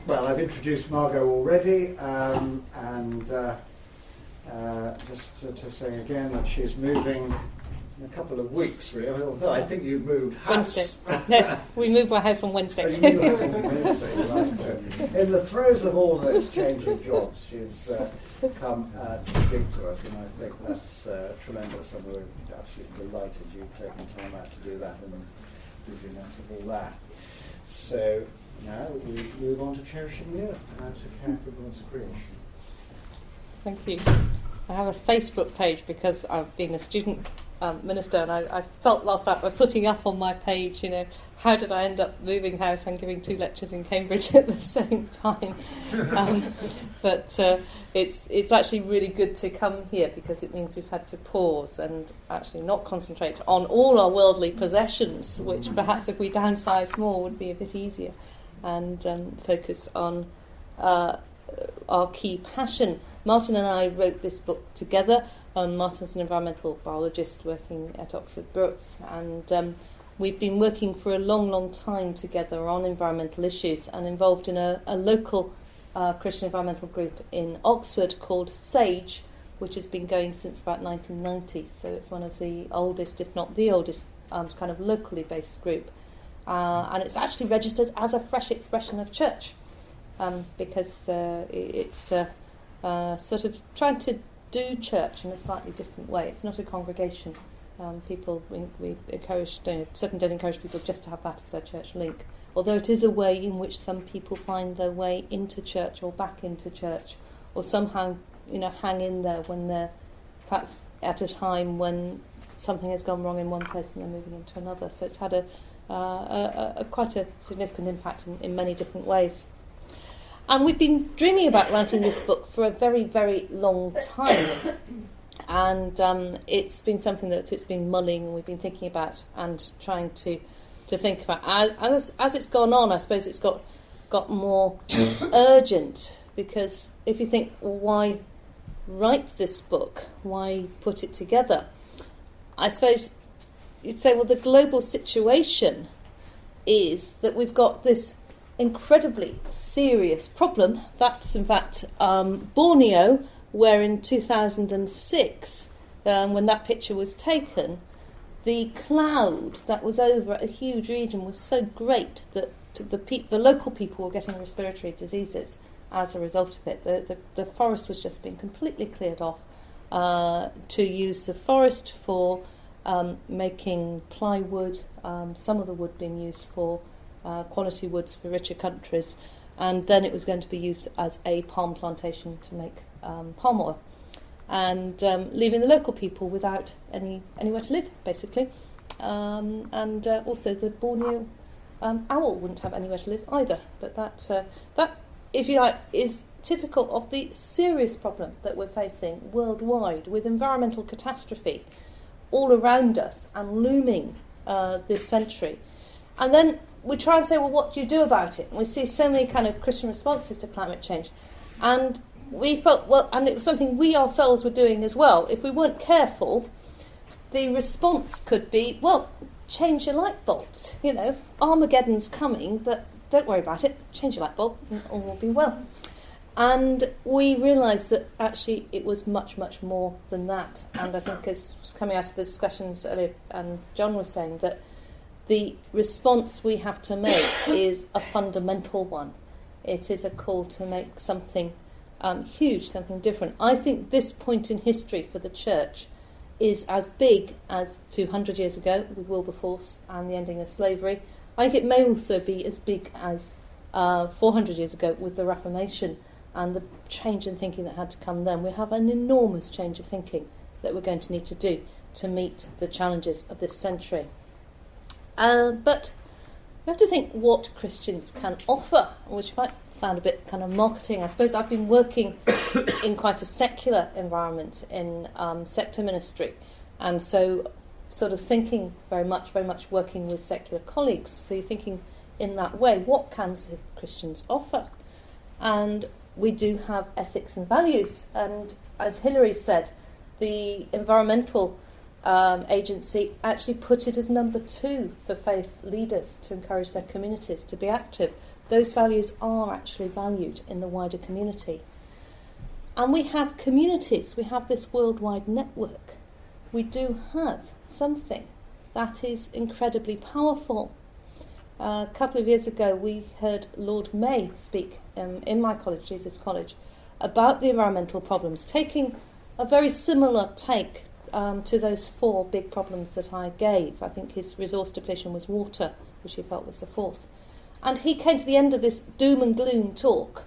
Well, I've introduced Margot already, and just to say again that she's moving in a couple of weeks, really, although I think you've moved house. Wednesday. No, we moved our house on Wednesday. Oh, you moved house on Wednesday, right. So in the throes of all those changing jobs, she's come to speak to us, and I think that's tremendous, and we're absolutely delighted you've taken time out to do that in the busyness of all that. So now we move on to Cherishing the Earth, and to care for God's creation. Thank you. I have a Facebook page because I've been a student minister, and I felt last night by putting up on my page, how did I end up moving house and giving 2 lectures in Cambridge at the same time? But it's actually really good to come here because it means we've had to pause and actually not concentrate on all our worldly possessions, which perhaps if we downsized more would be a bit easier, and focus on our key passion. Martin and I wrote this book together. Martin's an environmental biologist working at Oxford Brookes, and we've been working for a long, long time together on environmental issues and involved in a local Christian environmental group in Oxford called SAGE, which has been going since about 1990. So it's one of the oldest, if not the oldest, kind of locally based group. And it's actually registered as a fresh expression of church because it's sort of trying to do church in a slightly different way. It's not a congregation. We encourage, certainly don't encourage people just to have that as their church link, although it is a way in which some people find their way into church or back into church, or somehow hang in there when they're perhaps at a time when something has gone wrong in one place and they're moving into another. So it's had a quite a significant impact in many different ways. And we've been dreaming about writing this book for a very, very long time. And it's been something that it's been mulling and we've been thinking about and trying to think about. As it's gone on, I suppose it's got more urgent, because if you think, well, why write this book? Why put it together? I suppose you'd say, well, the global situation is that we've got this incredibly serious problem. That's in fact Borneo, where in 2006, when that picture was taken, the cloud that was over a huge region was so great that the local people were getting respiratory diseases as a result of it. The forest was just being completely cleared off to use the forest for making plywood, some of the wood being used for quality woods for richer countries, and then it was going to be used as a palm plantation to make palm oil, and leaving the local people without anywhere to live, basically. And also the Borneo owl wouldn't have anywhere to live either. But that, if you like, is typical of the serious problem that we're facing worldwide, with environmental catastrophe all around us and looming this century. And then we try and say, well, what do you do about it? And we see so many kind of Christian responses to climate change. And we felt, well, and it was something we ourselves were doing as well. If we weren't careful, the response could be, well, change your light bulbs. Armageddon's coming, but don't worry about it. Change your light bulb and all will be well. And we realised that actually it was much, much more than that. And I think, as was coming out of the discussions earlier, and John was saying, that the response we have to make is a fundamental one. It is a call to make something huge, something different. I think this point in history for the church is as big as 200 years ago with Wilberforce and the ending of slavery. I think it may also be as big as 400 years ago with the Reformation and the change in thinking that had to come then. We have an enormous change of thinking that we're going to need to do to meet the challenges of this century. But we have to think what Christians can offer, which might sound a bit kind of marketing. I suppose I've been working in quite a secular environment in sector ministry, and so sort of thinking very much working with secular colleagues. So you're thinking in that way, what can Christians offer? And we do have ethics and values, and as Hilary said, the environmental agency actually put it as number 2 for faith leaders to encourage their communities to be active. those values are actually valued in the wider community. And we have communities, we have this worldwide network. We do have something that is incredibly powerful. A couple of years ago we heard Lord May speak in my college, Jesus College, about the environmental problems, taking a very similar take to those 4 big problems that I gave. I think his resource depletion was water, which he felt was the 4th. And he came to the end of this doom and gloom talk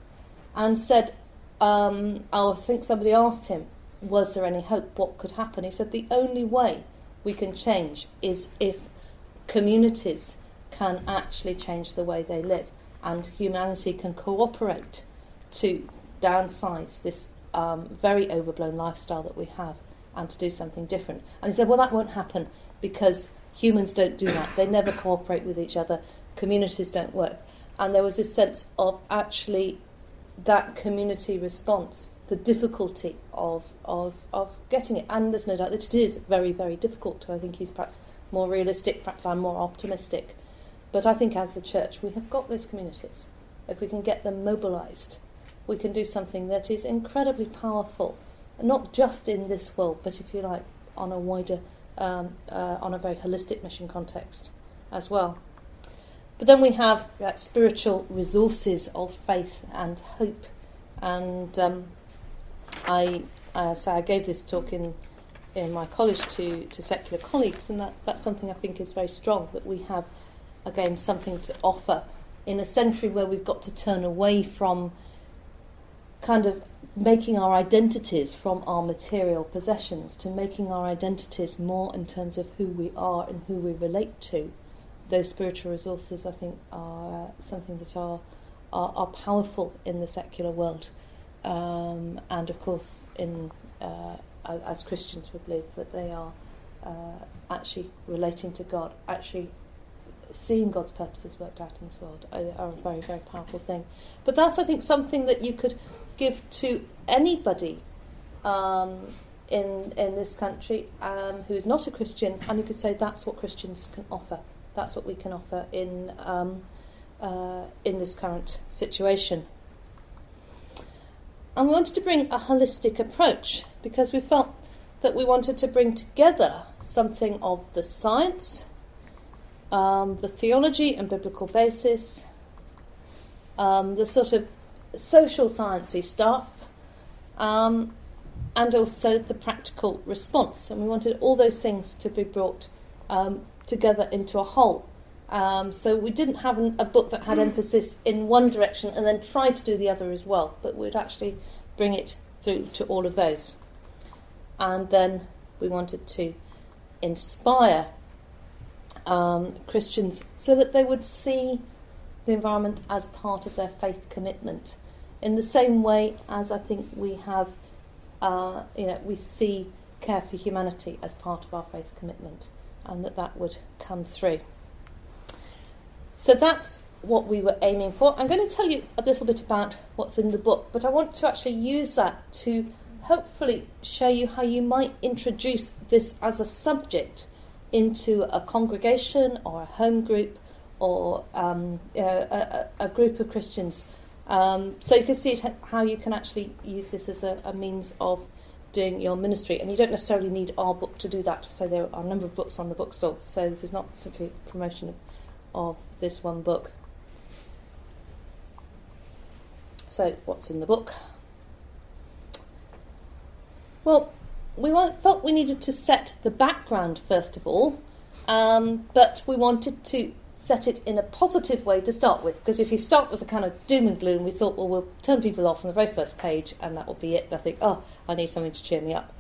and said, I think somebody asked him, was there any hope, what could happen? He said the only way we can change is if communities can actually change the way they live and humanity can cooperate to downsize this very overblown lifestyle that we have and to do something different. And he said, well, that won't happen because humans don't do that. They never cooperate with each other. Communities don't work. And there was this sense of actually that community response, the difficulty of getting it. And there's no doubt that it is very, very difficult. I think he's perhaps more realistic, perhaps I'm more optimistic. But I think as a church we have got those communities. If we can get them mobilised, we can do something that is incredibly powerful, not just in this world, but if you like, on a wider, on a very holistic mission context as well. But then we have spiritual resources of faith and hope. And I gave this talk in my college to secular colleagues, and that's something I think is very strong, that we have, again, something to offer in a century where we've got to turn away from kind of making our identities from our material possessions to making our identities more in terms of who we are and who we relate to. Those spiritual resources, I think, are something that are powerful in the secular world. And of course, as Christians, we believe that they are actually relating to God, actually seeing God's purposes worked out in this world, are a very, very powerful thing. But that's, I think, something that you could give to anybody in this country who's not a Christian, and you could say that's what Christians can offer. That's what we can offer in this current situation. And we wanted to bring a holistic approach because we felt that we wanted to bring together something of the science, the theology and biblical basis, the sort of social sciencey stuff, and also the practical response. And we wanted all those things to be brought together into a whole. So we didn't have a book that had emphasis in one direction and then try to do the other as well, but we'd actually bring it through to all of those. And then we wanted to inspire Christians so that they would see the environment as part of their faith commitment, in the same way as I think we have, we see care for humanity as part of our faith commitment, and that would come through. So that's what we were aiming for. I'm going to tell you a little bit about what's in the book, but I want to actually use that to hopefully show you how you might introduce this as a subject into a congregation or a home group or a group of Christians. So you can see how you can actually use this as a means of doing your ministry. And you don't necessarily need our book to do that. So there are a number of books on the bookstore. So this is not simply a promotion of this one book. So what's in the book? Well, we felt we needed to set the background first of all, but we wanted to set it in a positive way to start with, because if you start with a kind of doom and gloom, we thought, well, we'll turn people off on the very first page and that will be it. I think, I need something to cheer me up.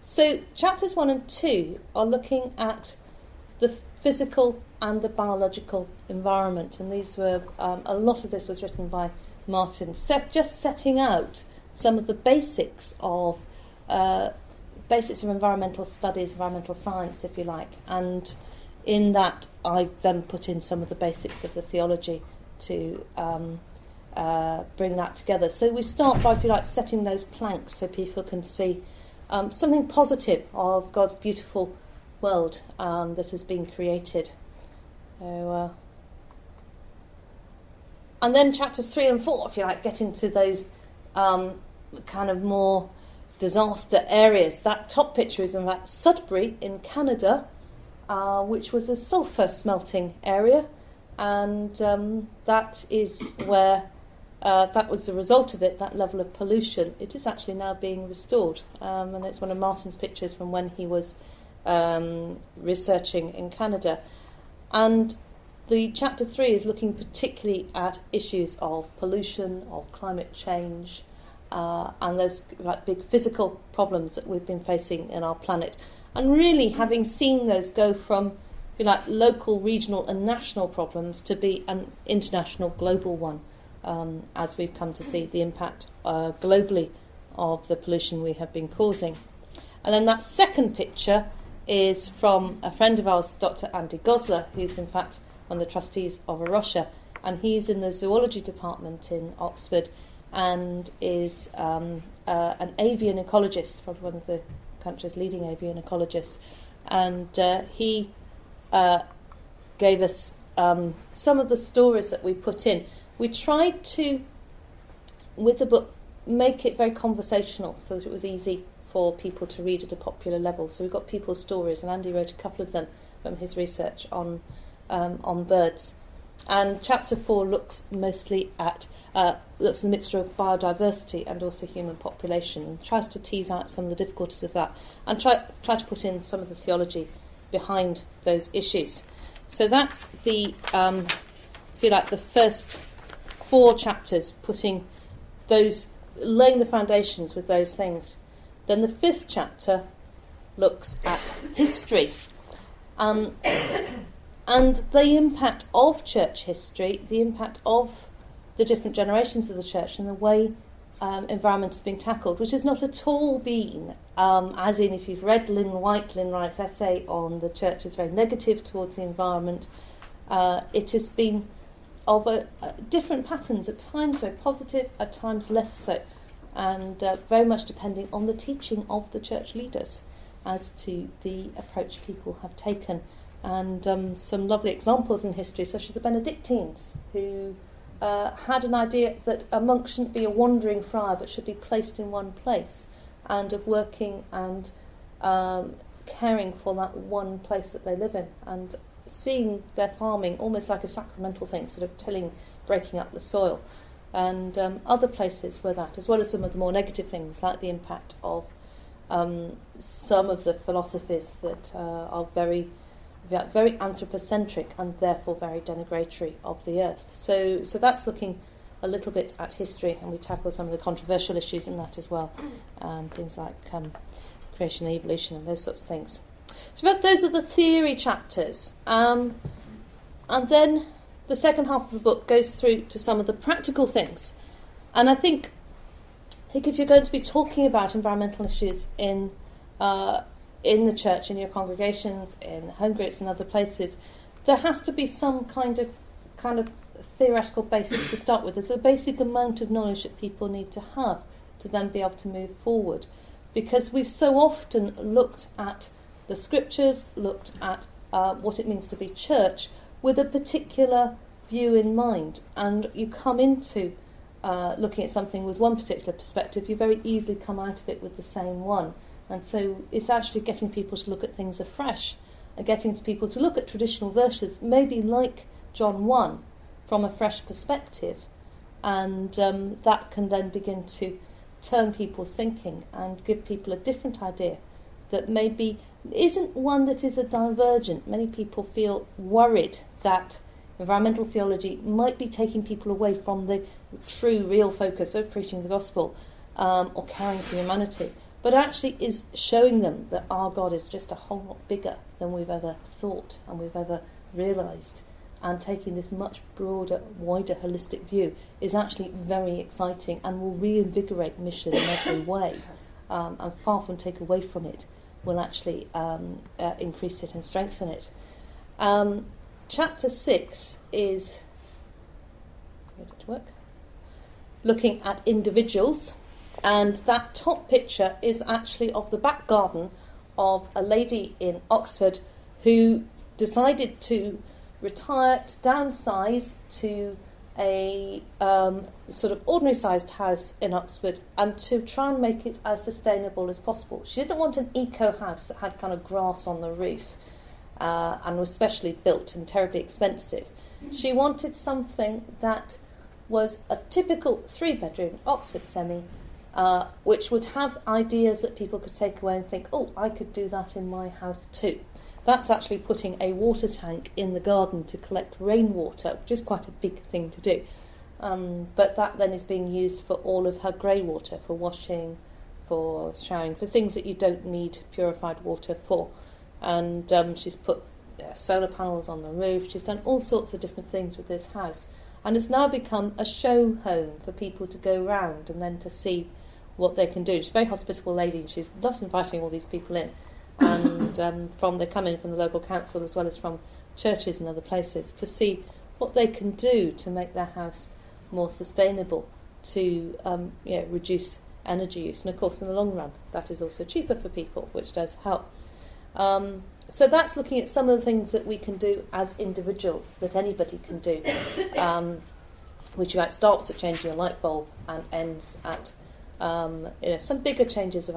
So chapters 1 and 2 are looking at the physical and the biological environment, and these were a lot of this was written by Martin, just setting out some of the basics of environmental studies, environmental science, if you like, and in that I then put in some of the basics of the theology to bring that together. So we start by, if you like, setting those planks so people can see something positive of God's beautiful world that has been created. So, And then chapters 3 and 4, if you like, get into those kind of more disaster areas. That top picture is in fact Sudbury in Canada, which was a sulphur smelting area, and that is where that was the result of it, that level of pollution. It is actually now being restored, and it's one of Martin's pictures from when he was researching in Canada. And the chapter 3 is looking particularly at issues of pollution, of climate change, and those like big physical problems that we've been facing in our planet. And really having seen those go from, if you like, local, regional and national problems to be an international, global one, as we've come to see the impact globally of the pollution we have been causing. And then that second picture is from a friend of ours, Dr. Andy Gosler, who's in fact one of the trustees of Arusha, and he's in the zoology department in Oxford and is an avian ecologist, probably one of the country's leading avian ecologists. And he gave us some of the stories that we put in. We tried to, with the book, make it very conversational so that it was easy for people to read at a popular level. So we've got people's stories, and Andy wrote a couple of them from his research on birds. And chapter 4 looks mostly at looks at the mixture of biodiversity and also human population, and tries to tease out some of the difficulties of that, and try to put in some of the theology behind those issues. So that's the, if you like, the first 4 chapters, putting those, laying the foundations with those things. Then the 5th chapter looks at history, and the impact of church history, the impact of the different generations of the church, and the way environment has been tackled, which has not at all been, as in if you've read Lynn Wright's essay on the church is very negative towards the environment, it has been of different patterns, at times very positive, at times less so, and very much depending on the teaching of the church leaders as to the approach people have taken. And some lovely examples in history, such as the Benedictines, who had an idea that a monk shouldn't be a wandering friar but should be placed in one place, and of working and caring for that one place that they live in, and seeing their farming almost like a sacramental thing, sort of tilling, breaking up the soil. And other places were that, as well as some of the more negative things, like the impact of some of the philosophies that are very anthropocentric and therefore very denigratory of the earth. So that's looking a little bit at history, and we tackle some of the controversial issues in that as well, and things like creation and evolution and those sorts of things. So those are the theory chapters. And then the second half of the book goes through to some of the practical things. And I think if you're going to be talking about environmental issues in the church, in your congregations, in home groups and other places, there has to be some kind of theoretical basis to start with. There's a basic amount of knowledge that people need to have to then be able to move forward, because we've so often looked at the scriptures, looked at what it means to be church with a particular view in mind, and you come into looking at something with one particular perspective, you very easily come out of it with the same one. And so it's actually getting people to look at things afresh, and getting people to look at traditional verses, maybe like John 1, from a fresh perspective, and that can then begin to turn people's thinking and give people a different idea that maybe isn't one that is a divergent. Many people feel worried that environmental theology might be taking people away from the true, real focus of preaching the gospel or caring for humanity, but actually is showing them that our God is just a whole lot bigger than we've ever thought and we've ever realised. And taking this much broader, wider, holistic view is actually very exciting and will reinvigorate mission in every way, and far from take away from it, will actually increase it and strengthen it. Chapter 6 is looking at individuals, and that top picture is actually of the back garden of a lady in Oxford who decided to retire, to downsize, to a sort of ordinary-sized house in Oxford and to try and make it as sustainable as possible. She didn't want an eco house that had kind of grass on the roof and was specially built and terribly expensive. She wanted something that was a typical 3-bedroom Oxford semi, which would have ideas that people could take away and think, oh, I could do that in my house too. That's actually putting a water tank in the garden to collect rainwater, which is quite a big thing to do. But that then is being used for all of her grey water, for washing, for showering, for things that you don't need purified water for. And she's put solar panels on the roof. She's done all sorts of different things with this house. And it's now become a show home for people to go round and then to see what they can do. She's a very hospitable lady, and she loves inviting all these people in. And they come in from the local council as well as from churches and other places to see what they can do to make their house more sustainable, to reduce energy use. And of course, in the long run, that is also cheaper for people, which does help. So that's looking at some of the things that we can do as individuals, that anybody can do, which starts at changing a light bulb and ends at some bigger changes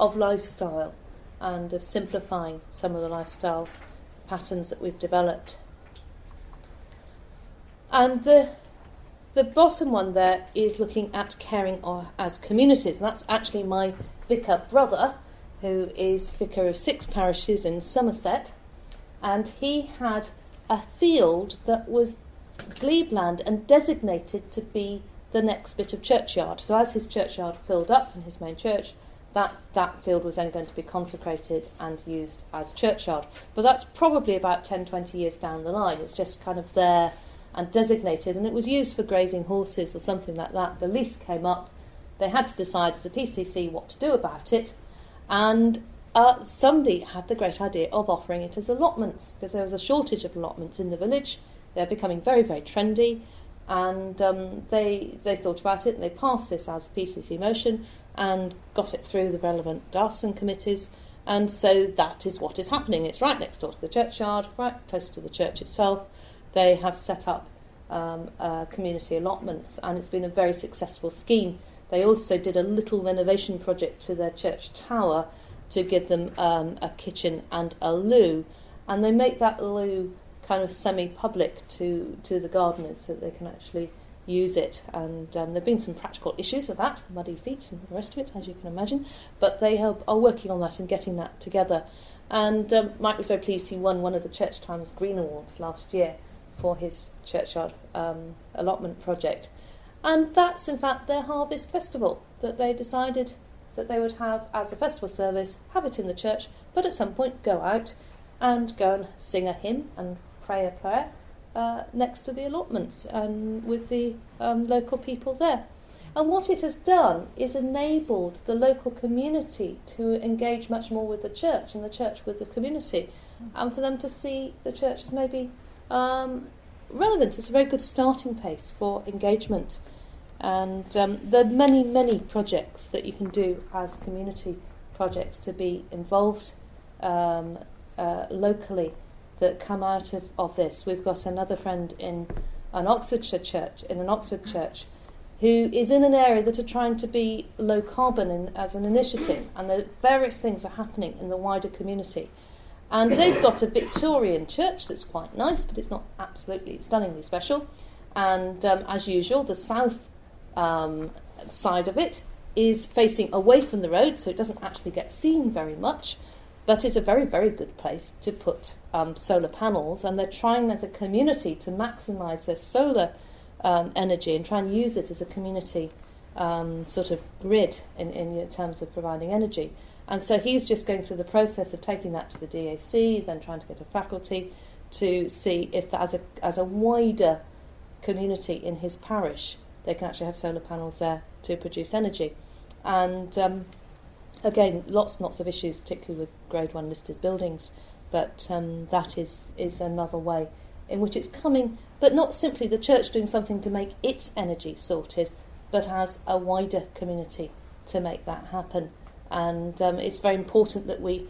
of lifestyle and of simplifying some of the lifestyle patterns that we've developed. And the bottom one there is looking at caring as communities. And that's actually my vicar brother, who is vicar of 6 parishes in Somerset. And he had a field that was glebe-land and designated to be the next bit of churchyard. So as his churchyard filled up in his main church, that field was then going to be consecrated and used as churchyard. But that's probably about 10, 20 years down the line. It's just kind of there and designated, and it was used for grazing horses or something like that. The lease came up. They had to decide as a PCC what to do about it, and somebody had the great idea of offering it as allotments, because there was a shortage of allotments in the village. They're becoming very, very trendy, and they thought about it, and they passed this as a PCC motion and got it through the relevant diocesan committees, and so that is what is happening. It's right next door to the churchyard, right close to the church itself. They have set up community allotments, and it's been a very successful scheme. They also did a little renovation project to their church tower to give them a kitchen and a loo, and they make that loo kind of semi-public to the gardeners so that they can actually use it. And there have been some practical issues with that, muddy feet and the rest of it, as you can imagine, but they are working on that and getting that together. And Mike was so pleased he won one of the Church Times Green Awards last year for his churchyard allotment project. And that's in fact their harvest festival that they decided that they would have as a festival service, have it in the church, but at some point go out and go and sing a hymn and pray a prayer next to the allotments and with the local people there. And what it has done is enabled the local community to engage much more with the church and the church with the community, and for them to see the church as maybe relevant. It's a very good starting place for engagement. And there are many, many projects that you can do as community projects to be involved locally that come out of this. We've got another friend in an Oxfordshire church, who is in an area that are trying to be low carbon as an initiative, and the various things are happening in the wider community. And they've got a Victorian church that's quite nice, but it's not absolutely stunningly special. And as usual, the south side of it is facing away from the road, so it doesn't actually get seen very much. But it's a very, very good place to put solar panels, and they're trying as a community to maximise their solar energy and try and use it as a community sort of grid in terms of providing energy. And so he's just going through the process of taking that to the DAC, then trying to get a faculty to see if as a wider community in his parish, they can actually have solar panels there to produce energy. And again, lots and lots of issues, particularly with Grade 1 listed buildings, but that is another way in which it's coming, but not simply the church doing something to make its energy sorted, but as a wider community to make that happen. And it's very important that we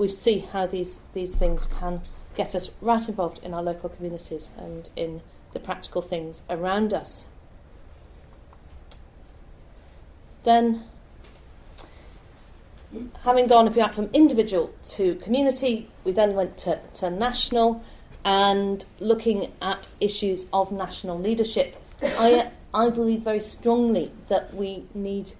see how these things can get us right involved in our local communities and in the practical things around us. Then, having gone, if you like, from individual to community, we then went to national, and looking at issues of national leadership. I believe very strongly that we need,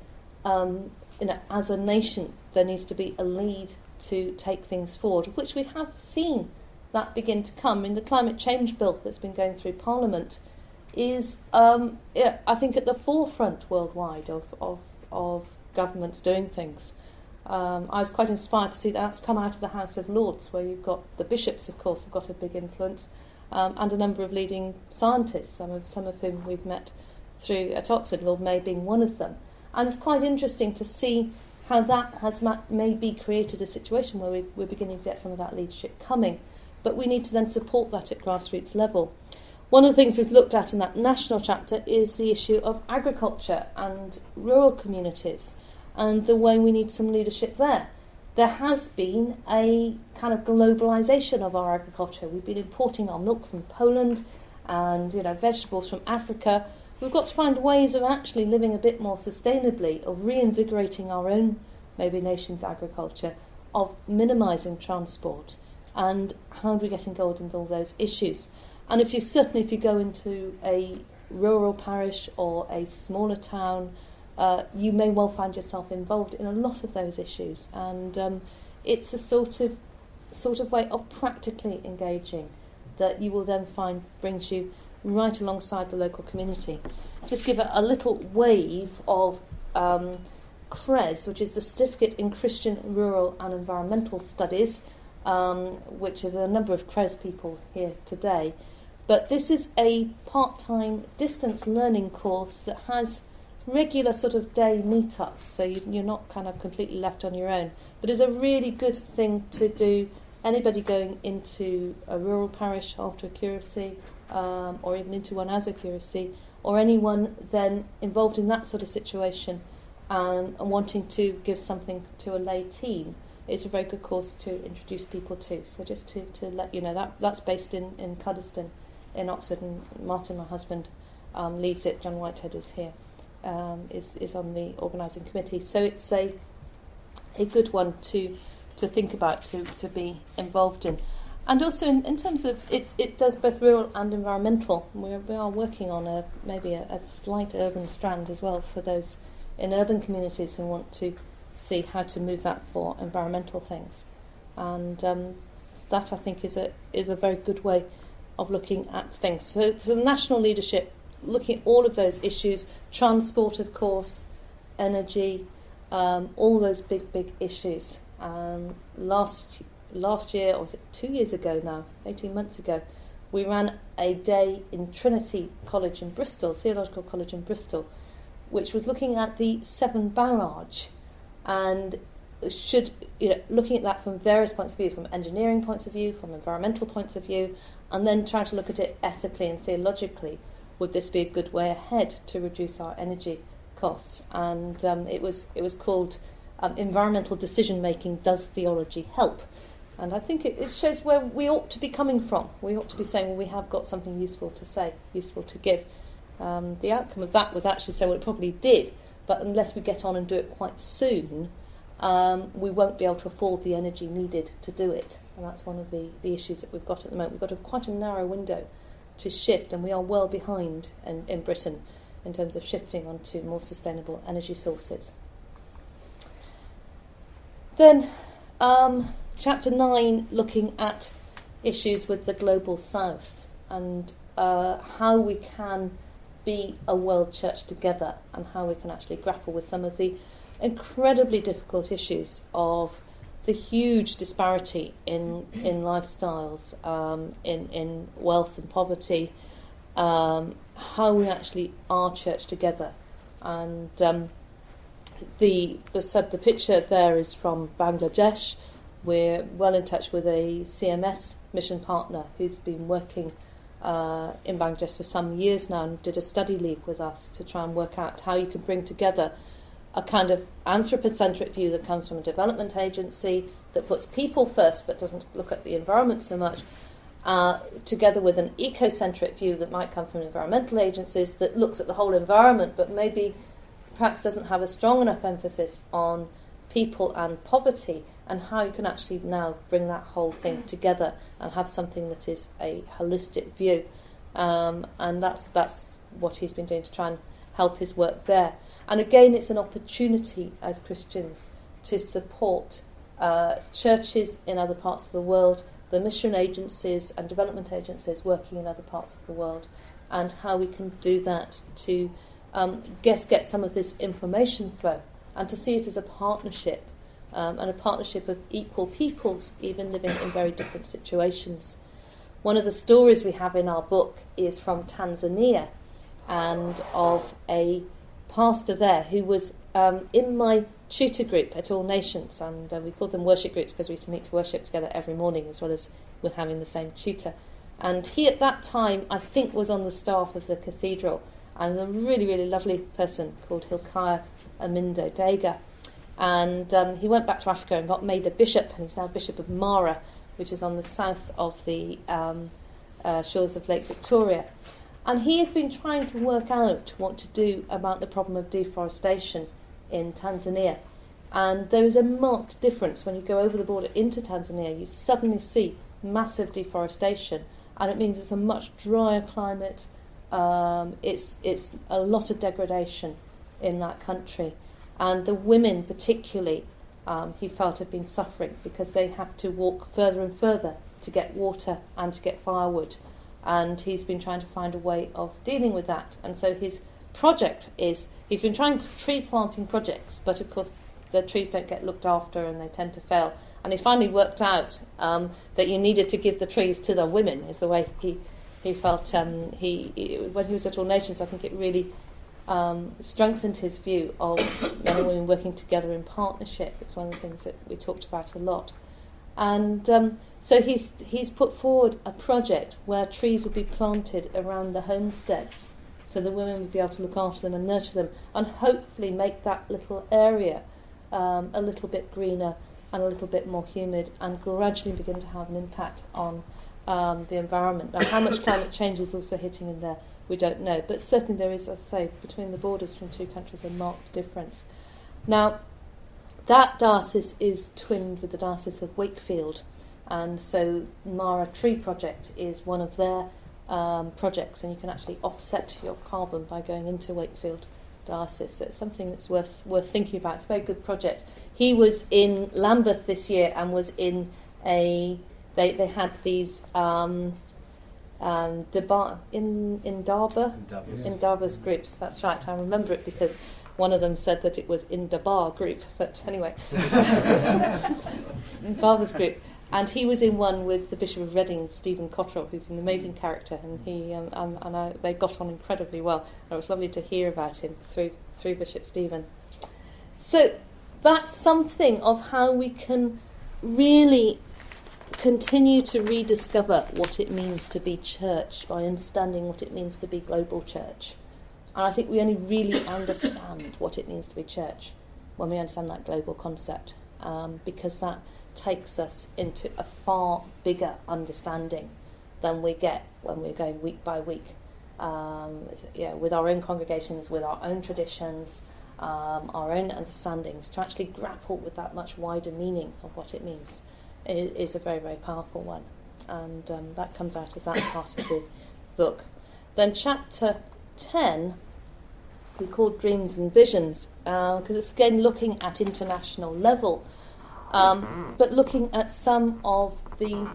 as a nation, there needs to be a lead to take things forward, which we have seen that begin to come. In the climate change bill that's been going through Parliament is, I think, at the forefront worldwide of governments doing things. I was quite inspired to see that's come out of the House of Lords, where you've got the bishops, of course, have got a big influence, and a number of leading scientists, some of whom we've met through at Oxford, Lord May being one of them. And it's quite interesting to see how that has maybe created a situation where we're beginning to get some of that leadership coming. But we need to then support that at grassroots level. One of the things we've looked at in that national chapter is the issue of agriculture and rural communities, and the way we need some leadership there. There has been a kind of globalisation of our agriculture. We've been importing our milk from Poland and vegetables from Africa. We've got to find ways of actually living a bit more sustainably, of reinvigorating our own, maybe nation's agriculture, of minimising transport, and how do we get involved in all those issues. And if you go into a rural parish or a smaller town, you may well find yourself involved in a lot of those issues, and it's a sort of way of practically engaging that you will then find brings you right alongside the local community. Just give a little wave of CRES, which is the Certificate in Christian, Rural and Environmental Studies, which are a number of CRES people here today. But this is a part-time distance learning course that has regular sort of day meetups, so you're not kind of completely left on your own. But it's a really good thing to do. Anybody going into a rural parish after a curacy, or even into one as a curacy, or anyone then involved in that sort of situation and wanting to give something to a lay team, it's a very good course to introduce people to. So just to let you know, that's based in Cuddesdon in Oxford, and Martin, my husband, leads it. John Whitehead is here, is on the organising committee. So it's a good one to think about, to be involved in. And also in terms of, it does both rural and environmental. We are working on maybe a slight urban strand as well for those in urban communities who want to see how to move that for environmental things. And that, I think, is a very good way of looking at things. So the national leadership, looking at all of those issues, transport, of course, energy, all those big issues. Last year, or was it 2 years ago now, 18 months ago, we ran a day in Trinity College in Bristol, Theological College in Bristol, which was looking at the Severn Barrage, and looking at that from various points of view, from engineering points of view, from environmental points of view, and then trying to look at it ethically and theologically. Would this be a good way ahead to reduce our energy costs? And it was called Environmental Decision Making, Does Theology Help? And I think it shows where we ought to be coming from. We ought to be saying, well, we have got something useful to say, useful to give. The outcome of that was actually say, well, it probably did, but unless we get on and do it quite soon, we won't be able to afford the energy needed to do it. And that's one of the issues that we've got at the moment. We've got quite a narrow window to shift, and we are well behind in Britain in terms of shifting onto more sustainable energy sources. Then Chapter 9, looking at issues with the Global South and how we can be a world church together, and how we can actually grapple with some of the incredibly difficult issues of the huge disparity in lifestyles, in wealth and poverty, how we actually are church together. And the picture there is from Bangladesh. We're well in touch with a CMS mission partner who's been working in Bangladesh for some years now, and did a study leave with us to try and work out how you can bring together a kind of anthropocentric view that comes from a development agency that puts people first but doesn't look at the environment so much, together with an ecocentric view that might come from environmental agencies that looks at the whole environment, but maybe perhaps doesn't have a strong enough emphasis on people and poverty, and how you can actually now bring that whole thing together and have something that is a holistic view. And that's what he's been doing to try and help his work there. And again, it's an opportunity as Christians to support churches in other parts of the world, the mission agencies and development agencies working in other parts of the world, and how we can do that to get some of this information flow, and to see it as a partnership, and a partnership of equal peoples, even living in very different situations. One of the stories we have in our book is from Tanzania, and of a pastor there who was in my tutor group at All Nations, and we called them worship groups because we used to meet to worship together every morning, as well as we're having the same tutor. And he at that time, I think, was on the staff of the cathedral, and a really, really lovely person called Hilkiah Amindo Dega. And he went back to Africa and got made a bishop, and he's now Bishop of Mara, which is on the south of the shores of Lake Victoria. And he has been trying to work out what to do about the problem of deforestation in Tanzania. And there is a marked difference when you go over the border into Tanzania. You suddenly see massive deforestation, and it means it's a much drier climate. It's a lot of degradation in that country. And the women particularly, he felt, have been suffering because they have to walk further and further to get water and to get firewood. And he's been trying to find a way of dealing with that. And so his project is, he's been trying tree planting projects, but of course the trees don't get looked after and they tend to fail. And he finally worked out that you needed to give the trees to the women, is the way he felt. When he was at All Nations, I think it really strengthened his view of men and women working together in partnership. It's one of the things that we talked about a lot. And so he's put forward a project where trees would be planted around the homesteads, so the women would be able to look after them and nurture them, and hopefully make that little area a little bit greener and a little bit more humid, and gradually begin to have an impact on the environment. Now, how much climate change is also hitting in there, we don't know, but certainly there is, as I say, between the borders from two countries, a marked difference. Now, that diocese is twinned with the Diocese of Wakefield, and so Mara Tree Project is one of their projects, and you can actually offset your carbon by going into Wakefield Diocese. So it's something that's worth thinking about. It's a very good project. He was in Lambeth this year and was in they had these Indabas groups. That's right. I remember it because one of them said that it was in Dabar group, but anyway, Barber's group. And he was in one with the Bishop of Reading, Stephen Cottrell, who's an amazing character, and they got on incredibly well. And it was lovely to hear about him through Bishop Stephen. So that's something of how we can really continue to rediscover what it means to be church by understanding what it means to be global church. And I think we only really understand what it means to be church when we understand that global concept, because that takes us into a far bigger understanding than we get when we're going week by week, with our own congregations, with our own traditions, our own understandings. To actually grapple with that much wider meaning of what it means is a very, very powerful one. And that comes out of that part of the book. Then chapter 10 we call Dreams and Visions, because it's again looking at international level, but looking at some of the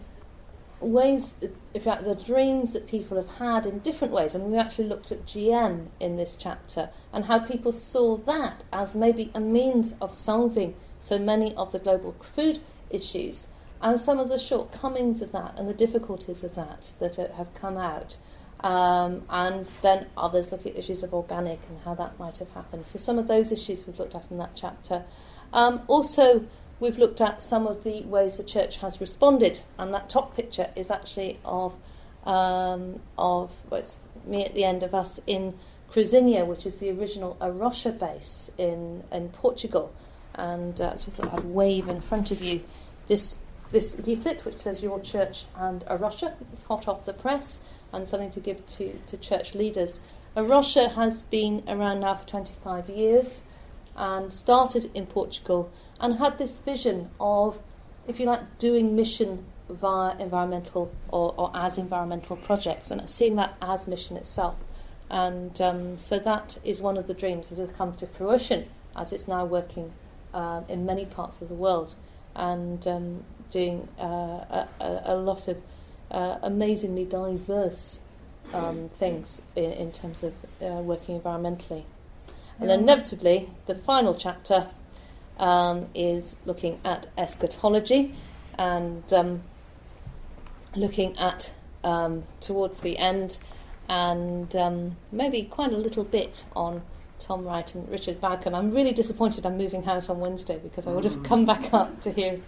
ways, in fact, the dreams that people have had in different ways. And we actually looked at GM in this chapter and how people saw that as maybe a means of solving so many of the global food issues, and some of the shortcomings of that and the difficulties of that have come out. And then others look at issues of organic and how that might have happened. So some of those issues we've looked at in that chapter. Also, we've looked at some of the ways the church has responded, and that top picture is actually of it's me at the end of us in Cruzinha, which is the original Arrocha base in Portugal. And just thought I'd wave in front of you this this leaflet which says Your Church and a Russia. It's hot off the press and something to give to church leaders. A Russia has been around now for 25 years and started in Portugal and had this vision of, if you like, doing mission via environmental or as environmental projects, and seeing that as mission itself. And so that is one of the dreams that has come to fruition as it's now working in many parts of the world and doing a lot of amazingly diverse things in terms of working environmentally. And then inevitably, the final chapter is looking at eschatology and looking at towards the end and maybe quite a little bit on Tom Wright and Richard Bowcombe. I'm really disappointed I'm moving house on Wednesday because I would have come back up to hear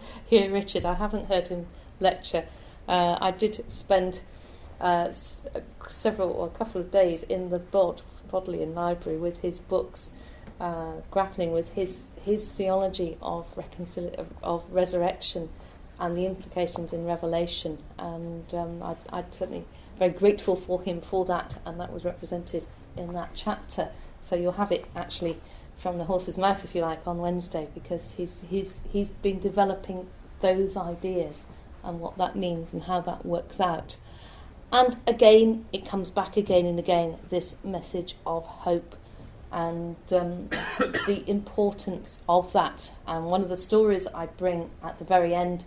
Richard. I haven't heard him lecture. I did spend a couple of days in the Bodleian Library with his books, grappling with his theology of resurrection and the implications in Revelation, and I'd certainly very grateful for him for that, and that was represented in that chapter. So you'll have it actually from the horse's mouth, if you like, on Wednesday, because he's been developing those ideas and what that means and how that works out. And again, it comes back again and again, this message of hope and the importance of that. And one of the stories I bring at the very end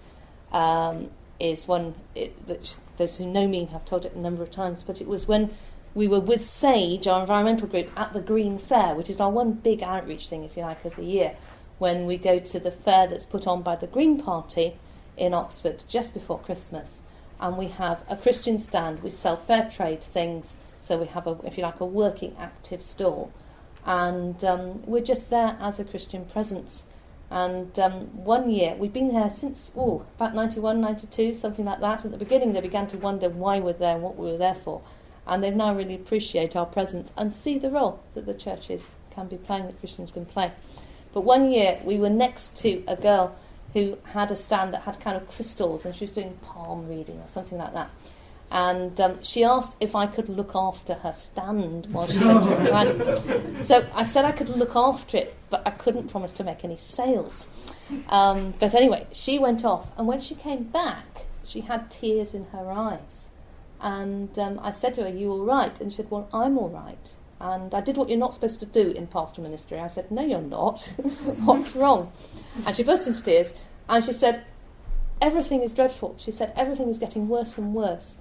is one that those who know me have told it a number of times, but it was when we were with Sage, our environmental group, at the Green Fair, which is our one big outreach thing, if you like, of the year, when we go to the fair that's put on by the Green Party in Oxford just before Christmas. And we have a Christian stand. We sell fair trade things, so we have, if you like, a working active stall. And we're just there as a Christian presence. And one year, we've been there since, about 91, 92, something like that. At the beginning, they began to wonder why we're there and what we were there for. And they now really appreciate our presence and see the role that the churches can be playing, that Christians can play. But one year, we were next to a girl who had a stand that had kind of crystals, and she was doing palm reading or something like that. And she asked if I could look after her stand while she went to the stand. So I said I could look after it, but I couldn't promise to make any sales. But anyway, she went off, and when she came back, she had tears in her eyes. And I said to her, "You all right?" And she said, "Well, I'm all right. And I did what you're not supposed to do in pastoral ministry." I said, "No, you're not. What's wrong?" And she burst into tears, and she said, "Everything is dreadful." She said, "Everything is getting worse and worse.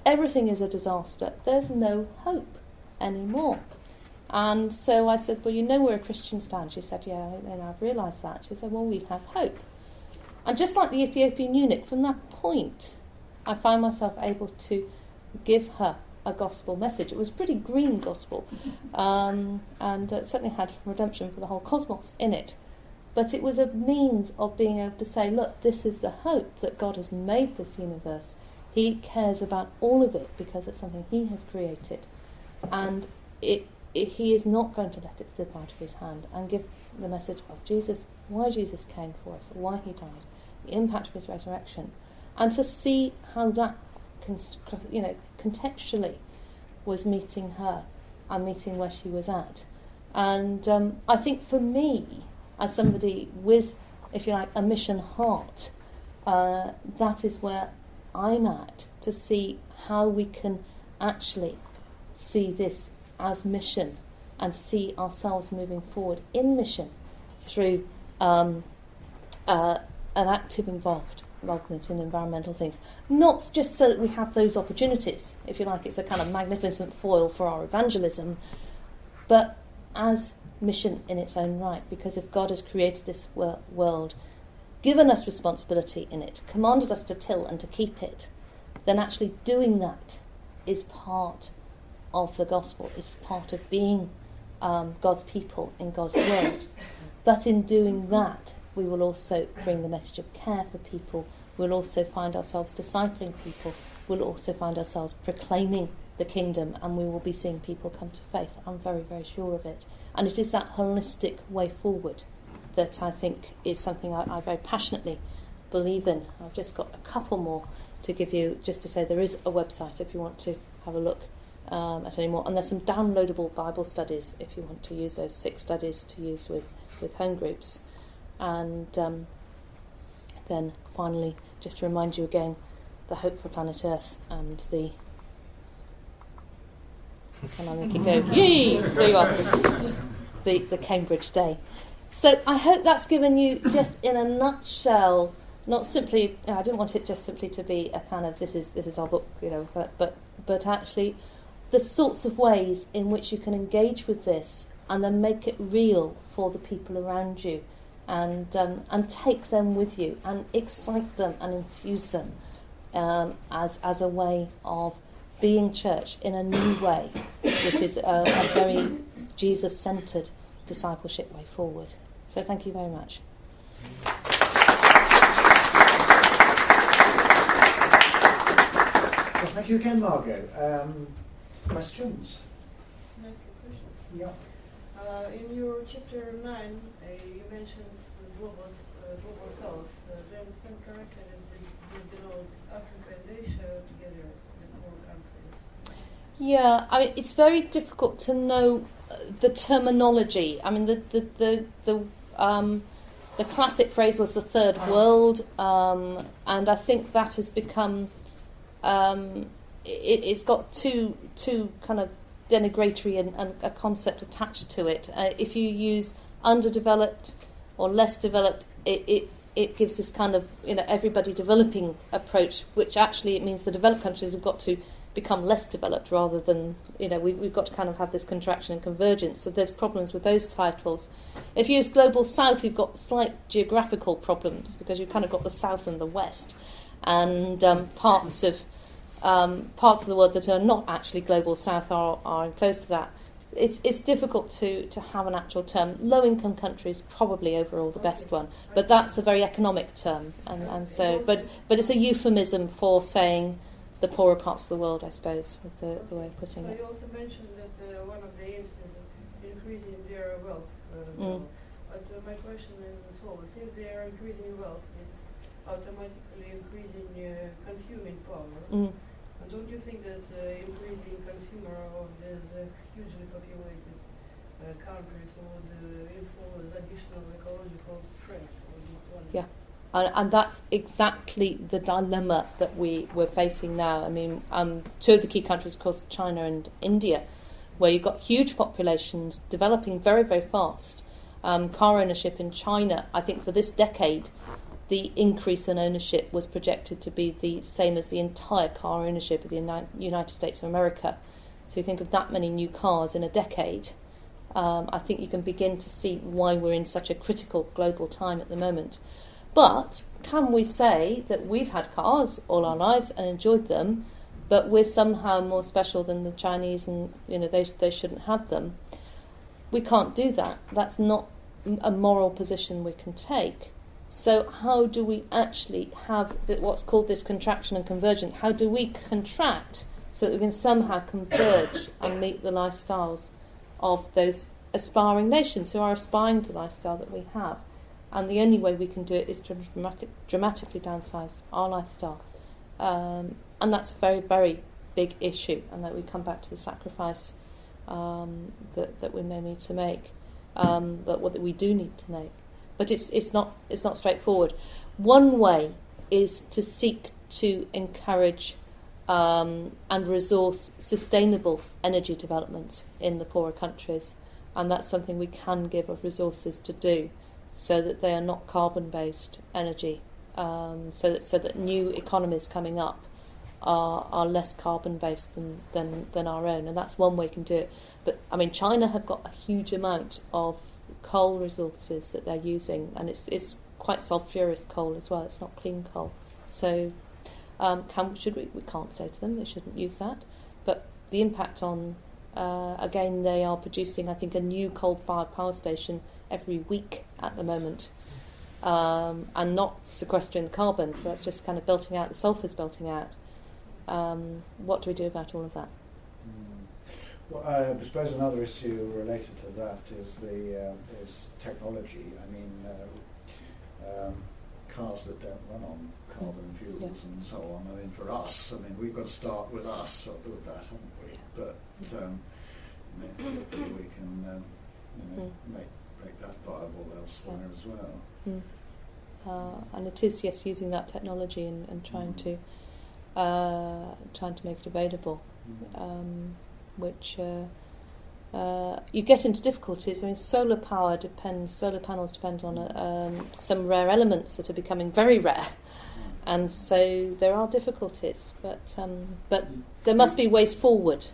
Everything is a disaster. There's no hope anymore." And so I said, "Well, you know we're a Christian stand." She said, "Yeah, and I've realised that." She said, "Well, we have hope." And just like the Ethiopian eunuch, from that point, I found myself able to give her a gospel message. It was a pretty green gospel, and it certainly had redemption for the whole cosmos in it. But it was a means of being able to say, look, this is the hope that God has made this universe. He cares about all of it because it's something he has created. And he is not going to let it slip out of his hand, and give the message of Jesus, why Jesus came for us, why he died, the impact of his resurrection. And to see how that, contextually was meeting her and meeting where she was at. And I think for me, as somebody with, if you like, a mission heart, that is where I'm at, to see how we can actually see this as mission and see ourselves moving forward in mission through an active involvement in environmental things. Not just so that we have those opportunities, if you like, it's a kind of magnificent foil for our evangelism, but as mission in its own right, because if God has created this world, given us responsibility in it, commanded us to till and to keep it, then actually doing that is part of the gospel, is part of being God's people in God's world. But in doing that, we will also bring the message of care for people. We'll also find ourselves discipling people. We'll also find ourselves proclaiming the kingdom, and we will be seeing people come to faith. I'm very, very sure of it. And it is that holistic way forward that I think is something I very passionately believe in. I've just got a couple more to give you, just to say there is a website if you want to have a look at any more. And there's some downloadable Bible studies if you want to use those 6 studies to use with home groups. And then finally, just to remind you again, the Hope for Planet Earth and the... Can I make it go? Yay! There you are. The Cambridge Day. So I hope that's given you, just in a nutshell, not simply, I didn't want it just simply to be a kind of, this is our book, but actually the sorts of ways in which you can engage with this and then make it real for the people around you, and take them with you and excite them and infuse them as a way of being church in a new way, which is a very Jesus-centred discipleship way forward. So thank you very much. Well, thank you again, Margot. Questions? Can I ask a question? Yeah. In your chapter 9, you mentioned global South. Do I understand correctly that this denotes Africa and Asia together with more countries? Yeah, I mean, it's very difficult to know the terminology. I mean, the classic phrase was the third world, and I think that has become it's got too kind of denigratory and a concept attached to it. If you use underdeveloped or less developed, it gives this kind of everybody developing approach, which actually it means the developed countries have got to become less developed rather than we've got to kind of have this contraction and convergence. So there's problems with those titles. If you use Global South, you've got slight geographical problems because you've kind of got the South and the West, and parts of the world that are not actually Global South are close to that. It's difficult to have an actual term. Low-income countries probably overall the best one, but that's a very economic term, and so but it's a euphemism for saying the poorer parts of the world, I suppose, is the way of putting it. So you also mentioned that one of the aims is increasing their wealth. But my question is as follows: if they are increasing wealth, it's automatically increasing consuming power. And don't you think that increasing consumer of these hugely populated countries would influence additional ecological threat? Yeah. And that's exactly the dilemma that we're facing now. I mean, 2 of the key countries, of course, China and India, where you've got huge populations developing very, very fast. Car ownership in China, I think for this decade, the increase in ownership was projected to be the same as the entire car ownership of the United States of America. So you think of that many new cars in a decade, I think you can begin to see why we're in such a critical global time at the moment. But can we say that we've had cars all our lives and enjoyed them, but we're somehow more special than the Chinese and they shouldn't have them? We can't do that. That's not a moral position we can take. So how do we actually have what's called this contraction and convergence? How do we contract so that we can somehow converge and meet the lifestyles of those aspiring nations who are aspiring to the lifestyle that we have? And the only way we can do it is to dramatically downsize our lifestyle. And that's a very, very big issue, and that we come back to the sacrifice that we may need to make, but what we do need to make. But it's not straightforward. One way is to seek to encourage and resource sustainable energy development in the poorer countries, and that's something we can give of resources to do, so that they are not carbon-based energy, so that new economies coming up are less carbon-based than our own, and that's one way we can do it. But I mean, China have got a huge amount of coal resources that they're using, and it's quite sulfurous coal as well. It's not clean coal. So we can't say to them they shouldn't use that, but the impact on again, they are producing, I think, a new coal-fired power station every week at the moment, and not sequestering the carbon, so that's just kind of belting out, the sulphur's belting out. What do we do about all of that? Well, I suppose another issue related to that is technology. I mean, cars that don't run on carbon fuels and so on. I mean, for us, we've got to start with us with that, haven't we? But hopefully we can make that viable elsewhere as well. And it is, yes, using that technology and trying to make it available, which you get into difficulties. I mean, solar panels depend on some rare elements that are becoming very rare, and so there are difficulties. But there must be ways forward.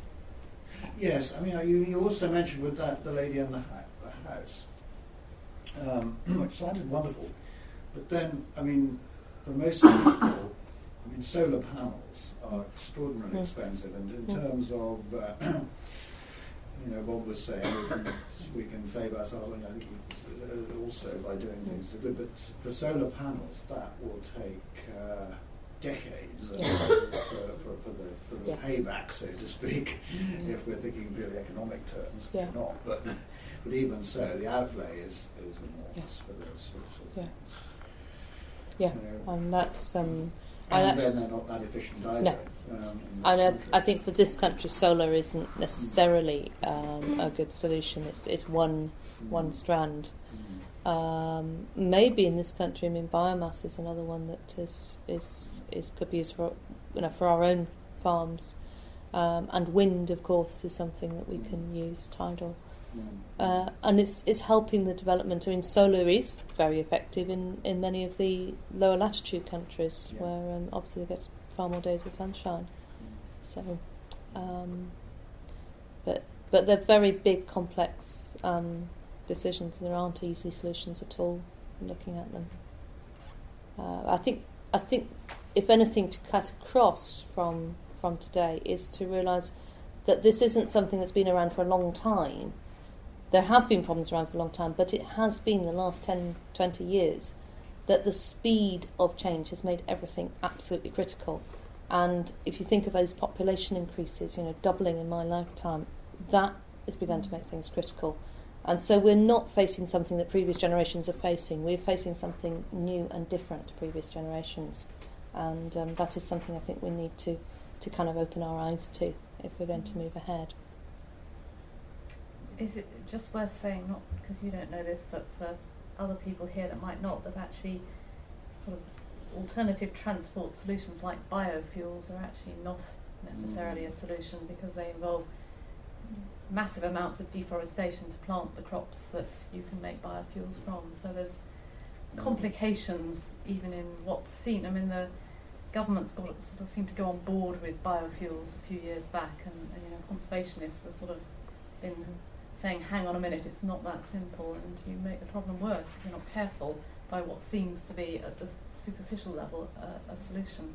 Yes, I mean, you also mentioned with that the lady in the house, which sounded wonderful. But then, I mean, for most people, solar panels are extraordinarily expensive, and in terms of, Bob was saying, we can save ourselves, and I think also by doing things that are good, but for solar panels, that will take decades for the payback, so to speak, if we're thinking purely economic terms, which we're not, but even so, the outlay is enormous for those sorts of things. Yeah, and that's... and then they're not that efficient either. No. I think for this country, solar isn't necessarily a good solution. It's one strand. Maybe in this country, biomass is another one that could be used for our own farms, and wind, of course, is something that we can use, tidal. And it's helping the development. I mean, solar is very effective in many of the lower latitude countries where obviously they get far more days of sunshine. So, but they're very big, complex decisions, and there aren't easy solutions at all. Looking at them, I think if anything to cut across from today is to realise that this isn't something that's been around for a long time. There have been problems around for a long time, but it has been the last 10, 20 years that the speed of change has made everything absolutely critical. And if you think of those population increases, doubling in my lifetime, that has begun to make things critical. And so we're not facing something that previous generations are facing. We're facing something new and different to previous generations. And that is something I think we need to kind of open our eyes to if we're going to move ahead. Is it just worth saying, not because you don't know this, but for other people here that might not, that actually sort of alternative transport solutions like biofuels are actually not necessarily a solution, because they involve massive amounts of deforestation to plant the crops that you can make biofuels from. So there's complications even in what's seen. The government's got sort of seemed to go on board with biofuels a few years back, and conservationists have sort of been saying, hang on a minute, it's not that simple, and you make the problem worse if you're not careful by what seems to be at the superficial level a solution.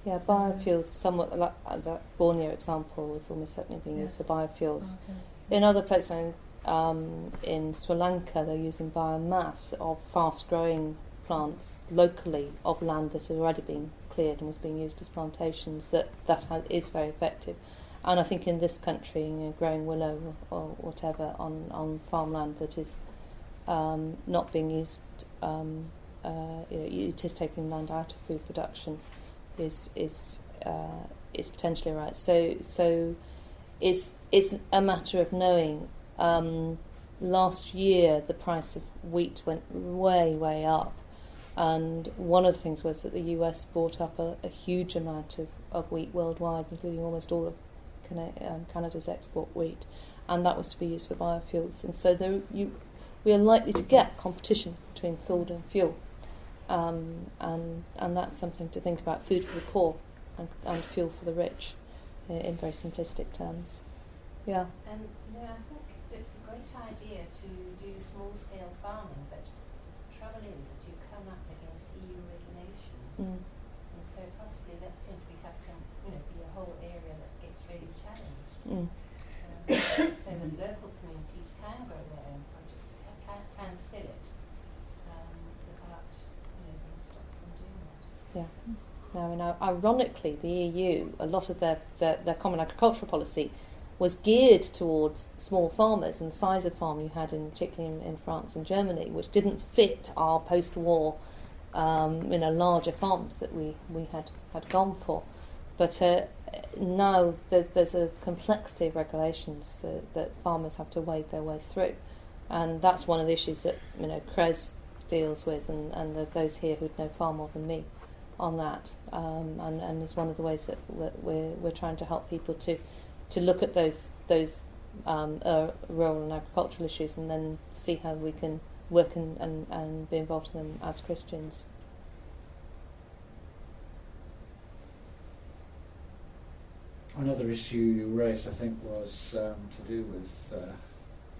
Yeah, so biofuels, somewhat like that Borneo example, is almost certainly being used for biofuels. In other places, in Sri Lanka, they're using biomass of fast-growing plants locally of land that had already been cleared and was being used as plantations. That is very effective. And I think in this country, growing willow or whatever on farmland that is not being used, it is taking land out of food production, is potentially right. So it's a matter of knowing. Last year, the price of wheat went way up, and one of the things was that the US bought up a huge amount of wheat worldwide, including almost all of Canada's export wheat, and that was to be used for biofuels. And so we are likely to get competition between food and fuel, and that's something to think about: food for the poor and fuel for the rich, in very simplistic terms. Yeah. I think it's a great idea to do small-scale farming, but the trouble is that you come up against EU regulations, and so possibly that's going to have to be a whole area that gets really challenged. So that local communities can grow their own produce, can sell it without being stopped from doing that. Yeah. Now, ironically, the EU, a lot of their common agricultural policy was geared towards small farmers and the size of farm you had, particularly in France and Germany, which didn't fit our post-war larger farms that we had gone for. But now there's a complexity of regulations that farmers have to wade their way through, and that's one of the issues that CRES deals with, and those here who'd know far more than me on that, and it's one of the ways that we're trying to help people to look at those rural and agricultural issues, and then see how we can work and be involved in them as Christians. Another issue you raised, I think, was to do with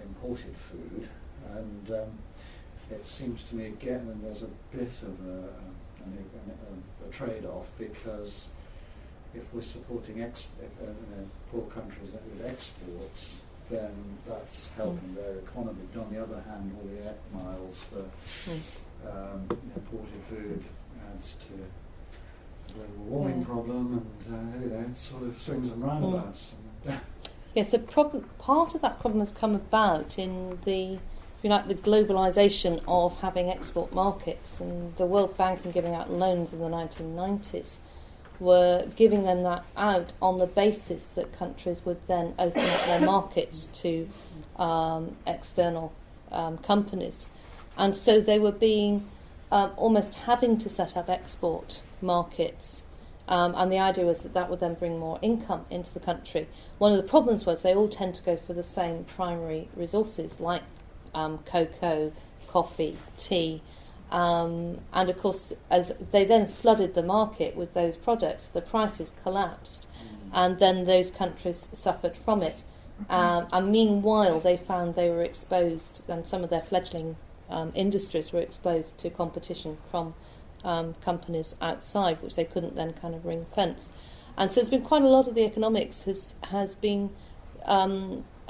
imported food, and it seems to me again that there's a bit of a trade-off, because if we're supporting poor countries with exports, then that's helping their economy. But on the other hand, all the miles for imported food adds to the global warming problem, and it sort of swings and roundabouts. Yes, so part of that problem has come about in the globalisation of having export markets, and the World Bank, in giving out loans in the 1990s, were giving them that out on the basis that countries would then open up their markets to external companies. And so they were being almost having to set up export markets. And the idea was that would then bring more income into the country. One of the problems was they all tend to go for the same primary resources, like cocoa, coffee, tea. And of course, as they then flooded the market with those products, the prices collapsed, and then those countries suffered from it. And meanwhile, they found they were exposed, and some of their fledgling industries were exposed to competition from companies outside, which they couldn't then kind of ring fence. And so there's been quite a lot of the economics has been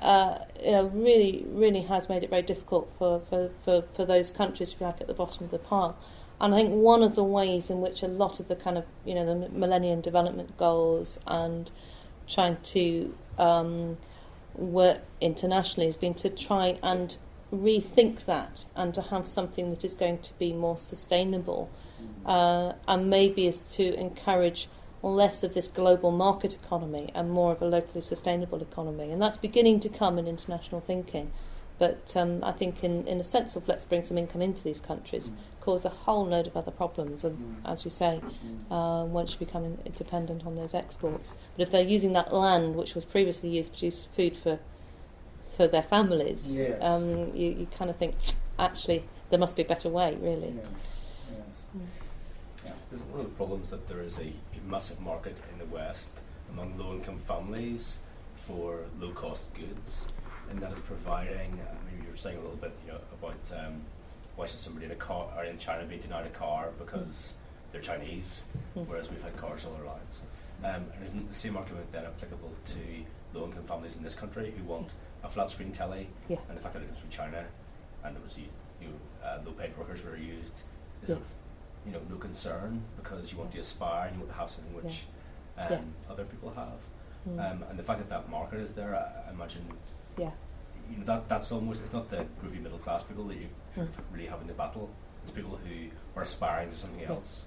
really has made it very difficult for those countries who are at the bottom of the pile. And I think one of the ways in which a lot of the kind of the Millennium Development Goals and trying to work internationally has been to try and rethink that, and to have something that is going to be more sustainable, and maybe is to encourage less of this global market economy and more of a locally sustainable economy. And that's beginning to come in international thinking. But I think in a sense of let's bring some income into these countries, cause a whole load of other problems. And as you say, once you become dependent on those exports. But if they're using that land, which was previously used to produce food for their families, yes. You kind of think, actually, there must be a better way, really. Yes. Yeah. There's one of the problems that there is a massive market in the West among low-income families for low-cost goods, and that is providing. Maybe you were saying a little bit, about why should somebody in a car or in China be denied a car because they're Chinese, whereas we've had cars all our lives. And isn't the same argument then applicable to low-income families in this country who want a flat-screen telly, and the fact that it comes from China, and it was low-paid workers were used? Is of no concern, because you want to aspire and you want to have something which other people have, and the fact that market is there, I imagine. That's almost, it's not the groovy middle class people that you really have in the battle. It's people who are aspiring to something else.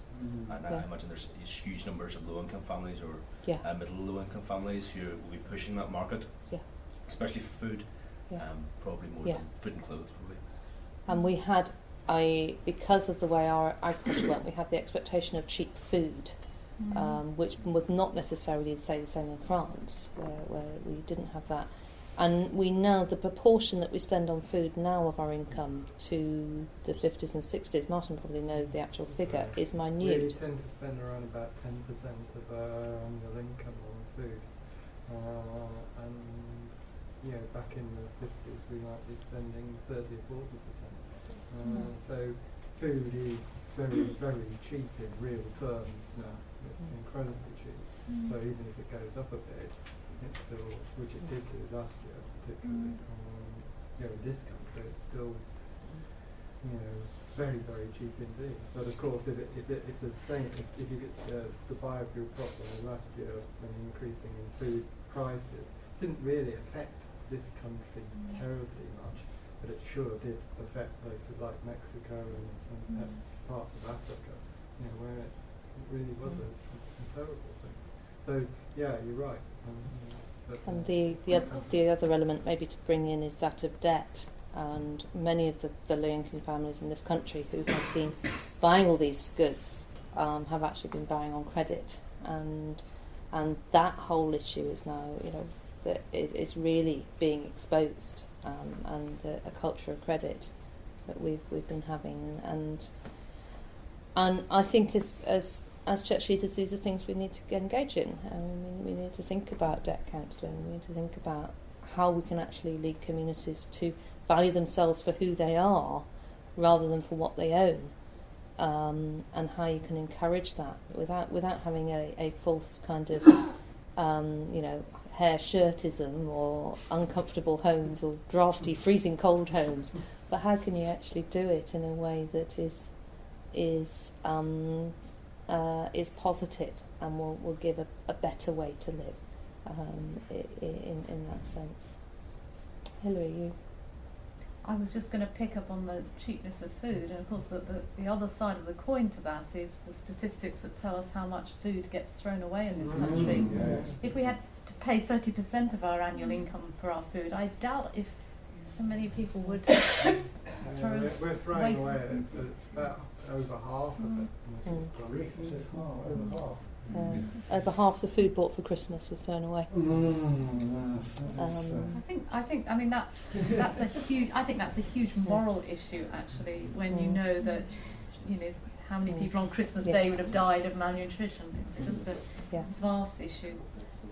And I imagine there's huge numbers of low-income families or middle low-income families who will be pushing that market, especially for food, probably more than food and clothes, probably. And we had, because of the way our agriculture went, we had the expectation of cheap food, which was not necessarily, say, the same in France, where we didn't have that. And we know the proportion that we spend on food now of our income to the 50s and 60s, Martin probably knows the actual figure, is minute. We tend to spend around about 10% of our annual income on food. And back in the 50s we might be spending 30 or 40%. So food is very, very cheap in real terms now. It's incredibly cheap. So even if it goes up a bit, it's still, which it did do last year, particularly in this country, it's still very, very cheap indeed. But of course, if you get the biofuel problem last year, and increasing in food prices, didn't really affect this country terribly much, but it sure did affect places like Mexico and parts of Africa, where it really was a terrible thing. So yeah, you're right. And the other element maybe to bring in is that of debt. And many of the low-income families in this country who have been buying all these goods have actually been buying on credit, and that whole issue is now, that is really being exposed, and a culture of credit that we've been having, and I think as church leaders, these are things we need to engage in. We need to think about debt counselling. We need to think about how we can actually lead communities to value themselves for who they are rather than for what they own, and how you can encourage that without having a false kind of hair shirtism or uncomfortable homes or drafty freezing cold homes, but how can you actually do it in a way that is positive and will give a better way to live, in that sense. Hilary, you? I was just going to pick up on the cheapness of food, and of course the other side of the coin to that is the statistics that tell us how much food gets thrown away in this country. Yes. If we had to pay 30% of our annual income for our food, I doubt if so many people would we're throwing away about over half of it. Grief, is it over half? Over half the food bought for Christmas was thrown away. Yes, that is, I mean that's a huge. I think that's a huge moral issue actually. When you know that, how many people on Christmas Day would have died of malnutrition. It's just a vast issue.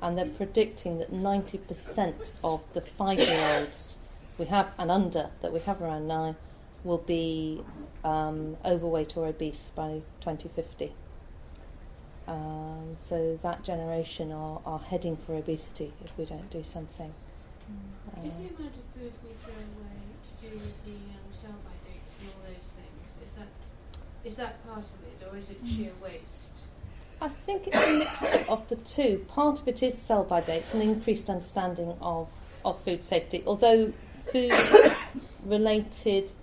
And they're predicting that 90% of the 5-year-olds we have and under that we have around now will be overweight or obese by 2050. So that generation are heading for obesity if we don't do something. Is the amount of food we throw away to do with the sell-by dates and all those things? Is that part of it, or is it sheer waste? I think it's a mixture of the two. Part of it is sell-by dates and increased understanding of food safety, although food-related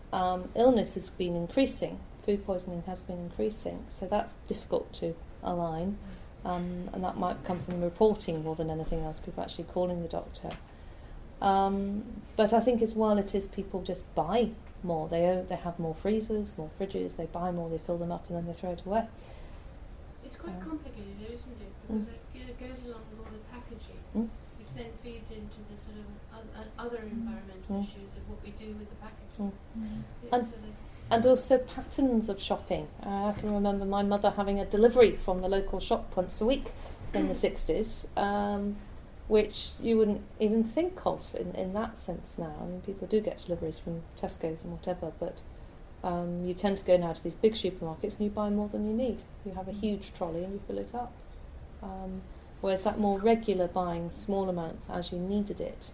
illness has been increasing. Food poisoning has been increasing, so that's difficult to align, and that might come from reporting more than anything else, people actually calling the doctor. But I think as well it is people just buy more. They have more freezers, more fridges, they buy more, they fill them up and then they throw it away. It's quite complicated, isn't it? Because it goes along with all the packaging, which then feeds into the sort of other environmental issues of what we do with the packaging. And also patterns of shopping. I can remember my mother having a delivery from the local shop once a week in the 60s, which you wouldn't even think of in that sense now. I mean, people do get deliveries from Tesco's and whatever, but you tend to go now to these big supermarkets and you buy more than you need. You have a huge trolley and you fill it up. Whereas that more regular buying, small amounts as you needed it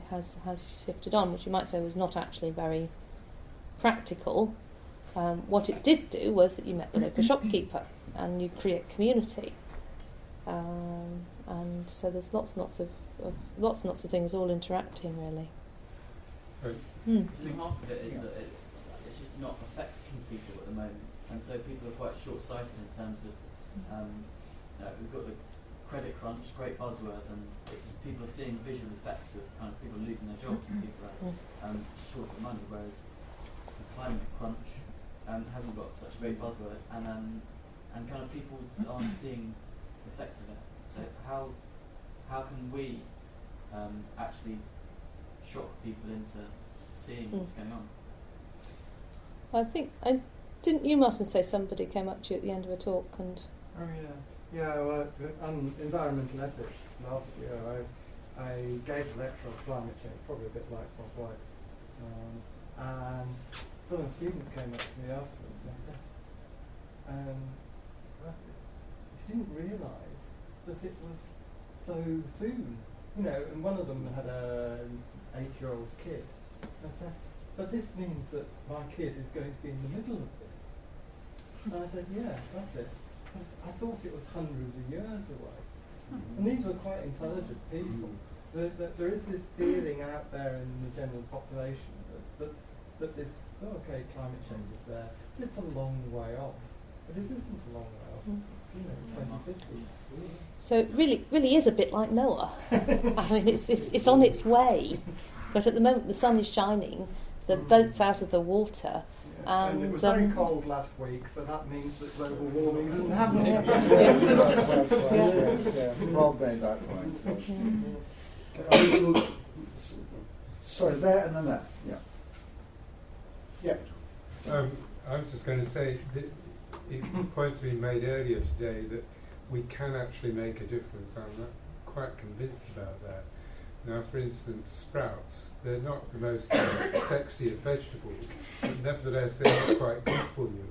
has shifted on, which you might say was not actually very practical. What it did do was that you met the local shopkeeper and you create community, and so there's lots and lots of things all interacting really. I think half of it is that it's just not affecting people at the moment, and so people are quite short-sighted in terms of we've got the credit crunch, great buzzword, and people are seeing visual effects of kind of people losing their jobs and people are short of money, whereas the climate crunch hasn't got such a great buzzword, and kind of people aren't seeing the effects of it. So how can we actually shock people into seeing what's going on? I think didn't you, Martin, say somebody came up to you at the end of a talk and? Oh yeah. Well, on environmental ethics last year, I gave a lecture on climate change, probably a bit like Bob White's, and some of the students came up to me afterwards and said, "You didn't realise that it was so soon." And one of them had an 8-year-old kid, and said, "But this means that my kid is going to be in the middle of this." And I said, "Yeah, that's it. I thought it was hundreds of years away." And these were quite intelligent people. That there is this feeling out there in the general population that this okay, climate change is there, but it's a long way off. But it isn't a long way off. It's, 2050. So it really is a bit like Noah. I mean, it's on its way, but at the moment the sun is shining, the boat's out of the water. And it was very cold last week, so that means that global warming isn't happening. Yes, yes. Rob made that point. Sorry, there and then there. Yeah. I was just going to say that the point's been made earlier today that we can actually make a difference. I'm not quite convinced about that. Now, for instance, sprouts, they're not the most sexy of vegetables, but nevertheless they're not quite good for you.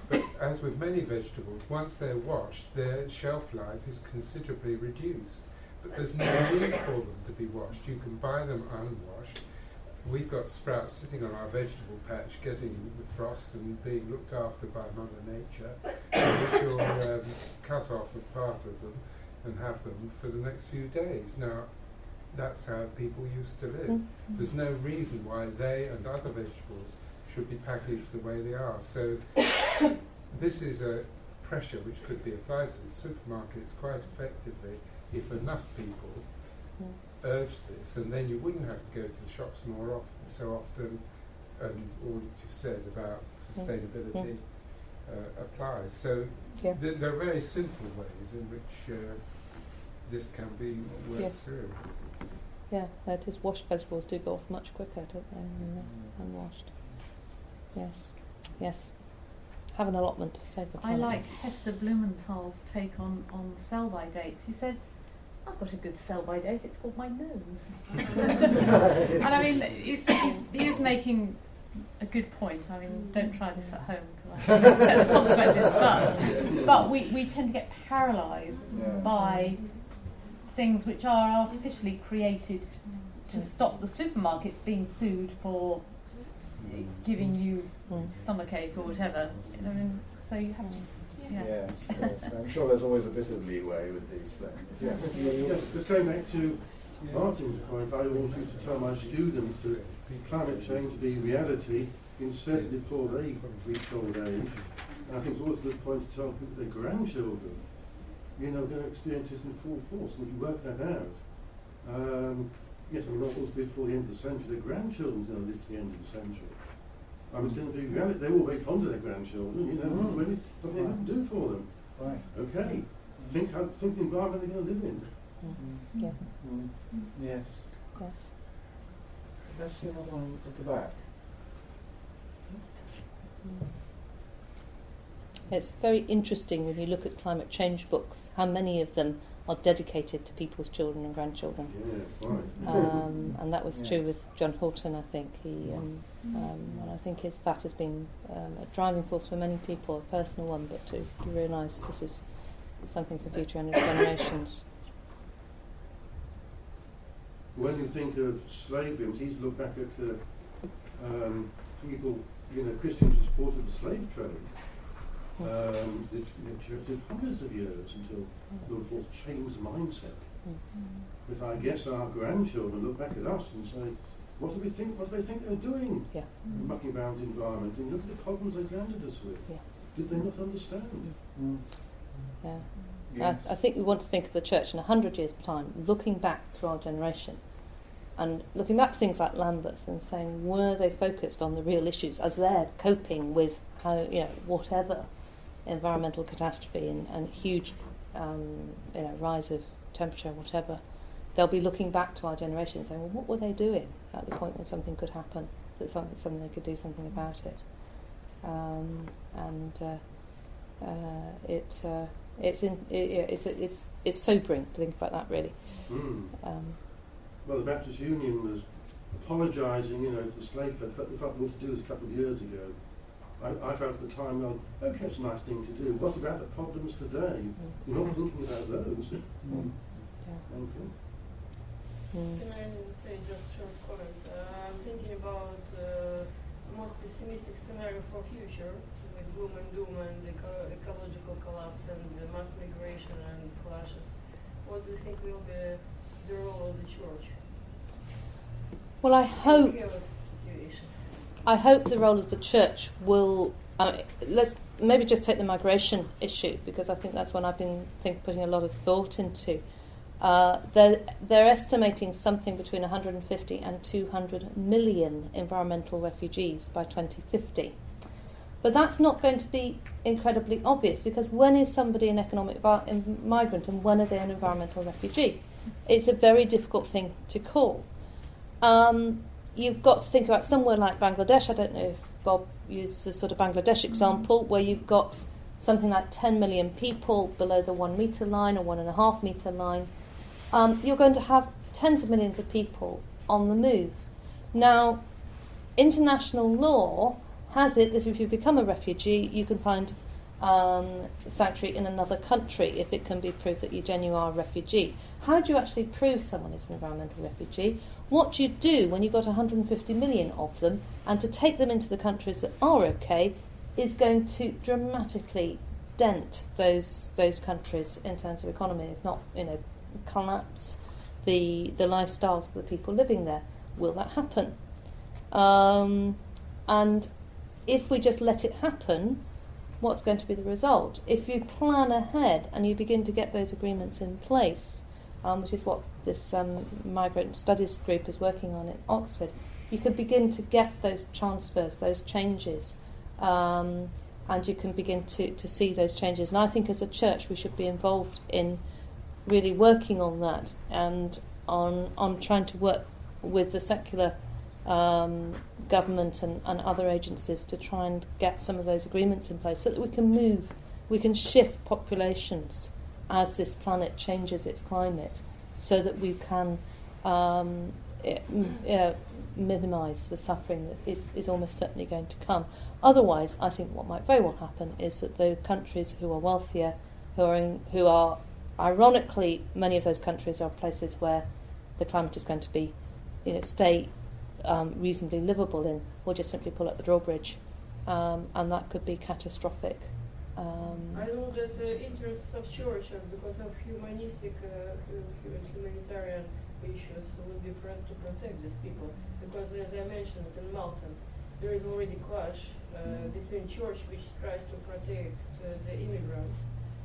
But as with many vegetables, once they're washed, their shelf life is considerably reduced. But there's no need for them to be washed. You can buy them unwashed. We've got sprouts sitting on our vegetable patch getting the frost and being looked after by Mother Nature, which you'll cut off a part of them and have them for the next few days. Now, that's how people used to live. There's no reason why they and other vegetables should be packaged the way they are. So this is a pressure which could be applied to the supermarkets quite effectively if enough people urge this, and then you wouldn't have to go to the shops so often, and all that you've said about sustainability applies. So there are very simple ways in which this can be worked through. Yeah, it is. Washed vegetables do go off much quicker, don't they, than unwashed. Yes. Have an allotment to save the planet. I like Hester Blumenthal's take on sell-by dates. He said, I've got a good sell-by date, it's called my nose. And I mean, he is making a good point. I mean, don't try this at home, because I don't know the consequences, but we tend to get paralysed by things which are artificially created to stop the supermarkets being sued for giving you stomachache or whatever. I mean, so you have to. Yes. I'm sure there's always a bit of leeway with these things. Yes. Just going back to Martin's point, I always used to tell my students that climate change be reality instead before they reach old age. And I think it's always a good point to tell people their grandchildren, going to experience this in full force. And if you work that out, yes, I mean, not always before the end of the century, their grandchildren's going to live to the end of the century. I mean, it's going to be reality. They're all very fond of their grandchildren, when it's something they can do for them. Right. Okay. Think the environment they're going to live in. Yes. Let's see another one at the back. It's very interesting when you look at climate change books, how many of them are dedicated to people's children and grandchildren. Yeah, right. And that was true with John Horton, I think. And I think that has been a driving force for many people, a personal one, but to realise this is something for future generations. When you think of slavery, it's easy to look back at people, Christians who supported the slave trade. It took hundreds of years until the forth changed mindset. But I guess our grandchildren look back at us and say, what do they think they're doing? Mucking around the environment, and look at the problems they landed us with. Did they not understand? Yes. I think we want to think of the church in 100 years' time, looking back through our generation, and looking back to things like Lambeth and saying, were they focused on the real issues as they're coping with whatever environmental catastrophe and huge rise of temperature, whatever. They'll be looking back to our generation and saying, well, what were they doing at the point that something could happen, that something they could do something about it. It's sobering to think about that, really. Well, the Baptist Union was apologising, to the slave trade. The fact they ought to do this a couple of years ago. I felt at the time, well, okay, it's a nice thing to do. What about the problems today? You're not thinking about those. Thank you. Can I say just a short comment? I'm thinking about the most pessimistic scenario for future, with gloom and doom and ecological collapse and the mass migration and clashes. What do you think will be the role of the church? Well, I hope. Chaos situation. I hope the role of the church will. Let's maybe just take the migration issue, because I think that's one I've been putting a lot of thought into. They're estimating something between 150 and 200 million environmental refugees by 2050. But that's not going to be incredibly obvious, because when is somebody an economic migrant and when are they an environmental refugee? It's a very difficult thing to call. You've got to think about somewhere like Bangladesh. I don't know if Bob used the sort of Bangladesh example, where you've got something like 10 million people below the 1 metre line or 1.5 metre line. You're going to have tens of millions of people on the move. Now, international law has it that if you become a refugee, you can find sanctuary in another country if it can be proved that you genuinely are a refugee. How do you actually prove someone is an environmental refugee? What do you do when you've got 150 million of them, and to take them into the countries that are okay is going to dramatically dent those countries in terms of economy, if not, collapse the lifestyles of the people living there. Will that happen? And if we just let it happen, what's going to be the result? If you plan ahead and you begin to get those agreements in place, which is what this migrant studies group is working on at Oxford, you could begin to get those transfers, those changes, and you can begin to see those changes. And I think as a church we should be involved in really working on that, and on trying to work with the secular government and other agencies to try and get some of those agreements in place so that we can shift populations as this planet changes its climate, so that we can minimise the suffering that is almost certainly going to come. Otherwise, I think what might very well happen is that the countries who are wealthier, who are ironically, many of those countries are places where the climate is going to be, stay reasonably livable in, will just simply pull up the drawbridge, and that could be catastrophic. I know that the interests of church, because of humanistic, humanitarian issues, would be to protect these people. Because as I mentioned in Malta, there is already clash between church, which tries to protect the immigrants,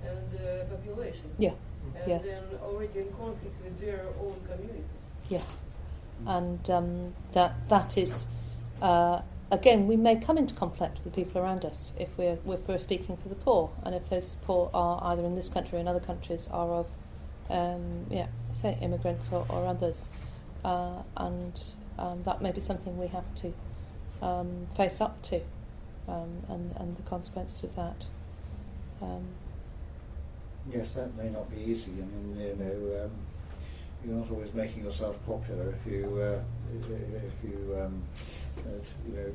and the population. Yeah. And then already in conflict with their own communities. Yeah. And that is, again, we may come into conflict with the people around us if we're speaking for the poor, and if those poor are either in this country or in other countries are of, say, immigrants or others, and that may be something we have to face up to, and the consequences of that. Yes, that may not be easy. I mean, you're not always making yourself popular if you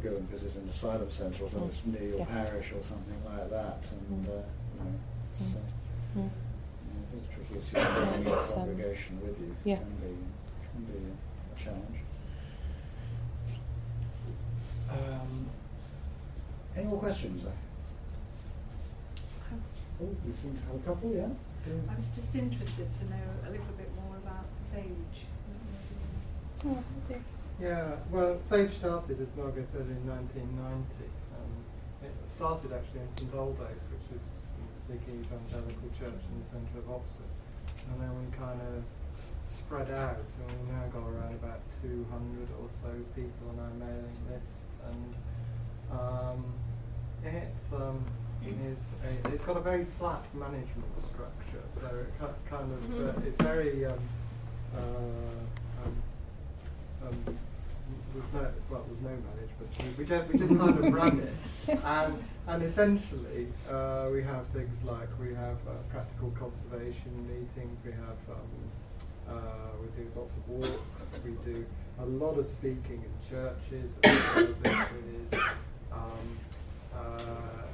go and visit an asylum centre or something that's near your parish or something like that, and it's a tricky issue. Having your congregation with you can be a challenge. Any more questions? Oh, you seem to have a couple, yeah? I was just interested to know a little bit more about SAGE. Yeah, well, SAGE started, as Margot said, in 1990. It started actually in St Aldate's, which is a big evangelical church in the centre of Oxford. And then we kind of spread out, and we've now got around about 200 or so people on our mailing list. And it's got a very flat management structure, so it kind of it's very there's no management. We just kind of run it, and essentially we have things like practical conservation meetings. We do lots of walks. We do a lot of speaking in churches and services.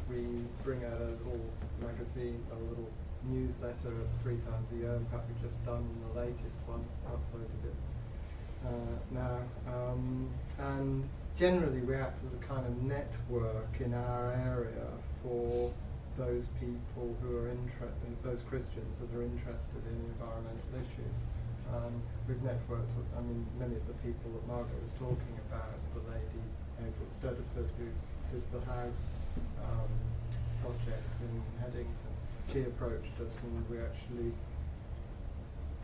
We bring out a little magazine, a little newsletter 3 times a year. In fact, we've just done the latest one, uploaded it now. And generally we act as a kind of network in our area for those people who are those Christians that are interested in environmental issues. we've networked with, I mean, many of the people that Margot was talking about, the lady over at Stedford who did the house project in Headington. She approached us and we actually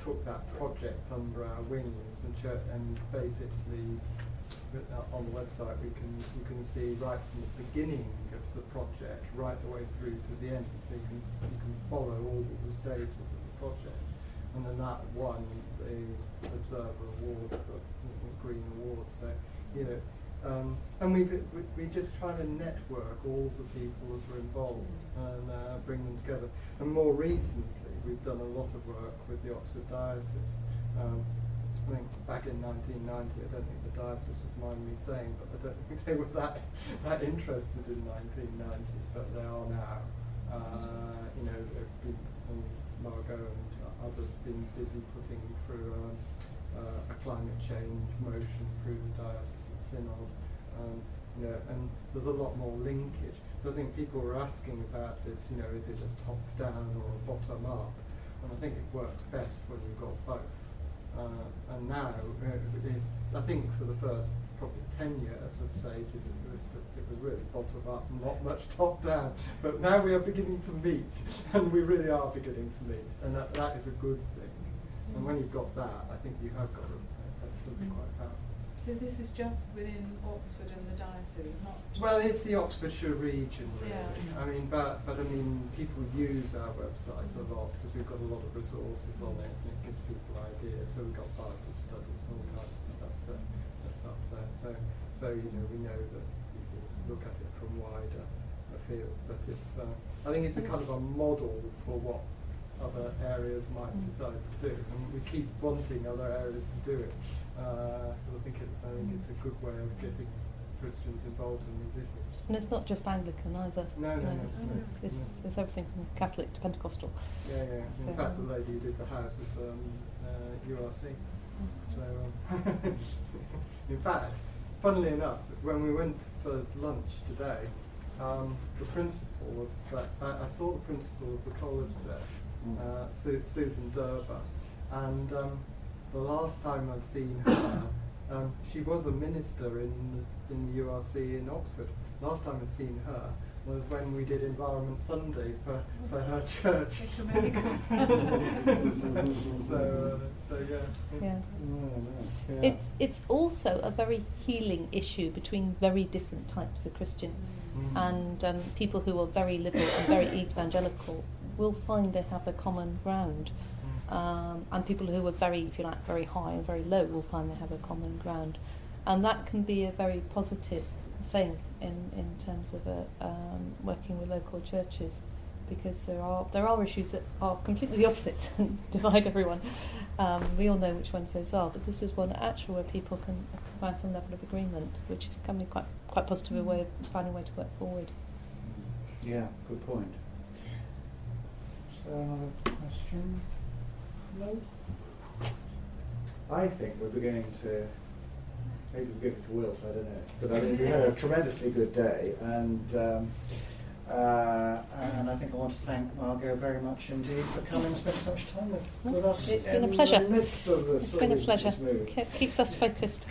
took that project under our wings and basically on the website you can see right from the beginning of the project right the way through to the end, so you can follow all of the stages of the project, and then that won the Observer Award for Green Awards. So and we just try to network all the people that are involved and bring them together. And more recently, we've done a lot of work with the Oxford Diocese. I think back in 1990, I don't think the diocese would mind me saying, but I don't think they were that interested in 1990, but they are now. They've been, Margot and others been busy putting through a climate change motion through the diocesan synod, and there's a lot more linkage. So I think people were asking about this, is it a top-down or a bottom-up? And I think it works best when you've got both. And now, I think for the first probably 10 years of Sage's existence, it was really bottom-up, not much top-down. But now we are beginning to meet, and we really are beginning to meet, and that is a good thing. And when you've got that, I think you have got something quite powerful. So this is just within Oxford and the diocese, not just... Well, it's the Oxfordshire region, really. Yeah. I mean, but people use our website a lot because we've got a lot of resources on it, and it gives people ideas. So we've got Bible studies and all kinds of stuff that's up there. So we know that people look at it from wider afield. But it's I think it's a kind of a model for what other areas might decide to do, and we keep wanting other areas to do it. I think it's a good way of getting Christians involved in these issues. And it's not just Anglican either. No. It's everything from Catholic to Pentecostal. Yeah. So In fact, the lady who did the house was URC. So, in fact, funnily enough, when we went for lunch today, the principal of I saw the principal of the college there, Susan Derber, and the last time I'd seen her, she was a minister in the URC in Oxford. Last time I'd seen her was when we did Environment Sunday for her church. Yeah. Oh, nice. Yeah. It's also a very healing issue between very different types of Christian, and people who are very liberal and very evangelical will find they have a common ground. And people who are very, if you like, very high and very low will find they have a common ground. And that can be a very positive thing in terms of working with local churches, because there are issues that are completely the opposite and divide everyone. We all know which ones those are, but this is one actually where people can find some level of agreement, which is can be quite positive way of finding a way to work forward. Yeah, good point. Is there another question? No? I think we're beginning to, maybe we'll give it to Will, I don't know. But I mean, we had a tremendously good day, and I think I want to thank Margot very much indeed for coming and spending so much time with us. It's been a pleasure. In the midst of It's been a pleasure. Keeps us focused.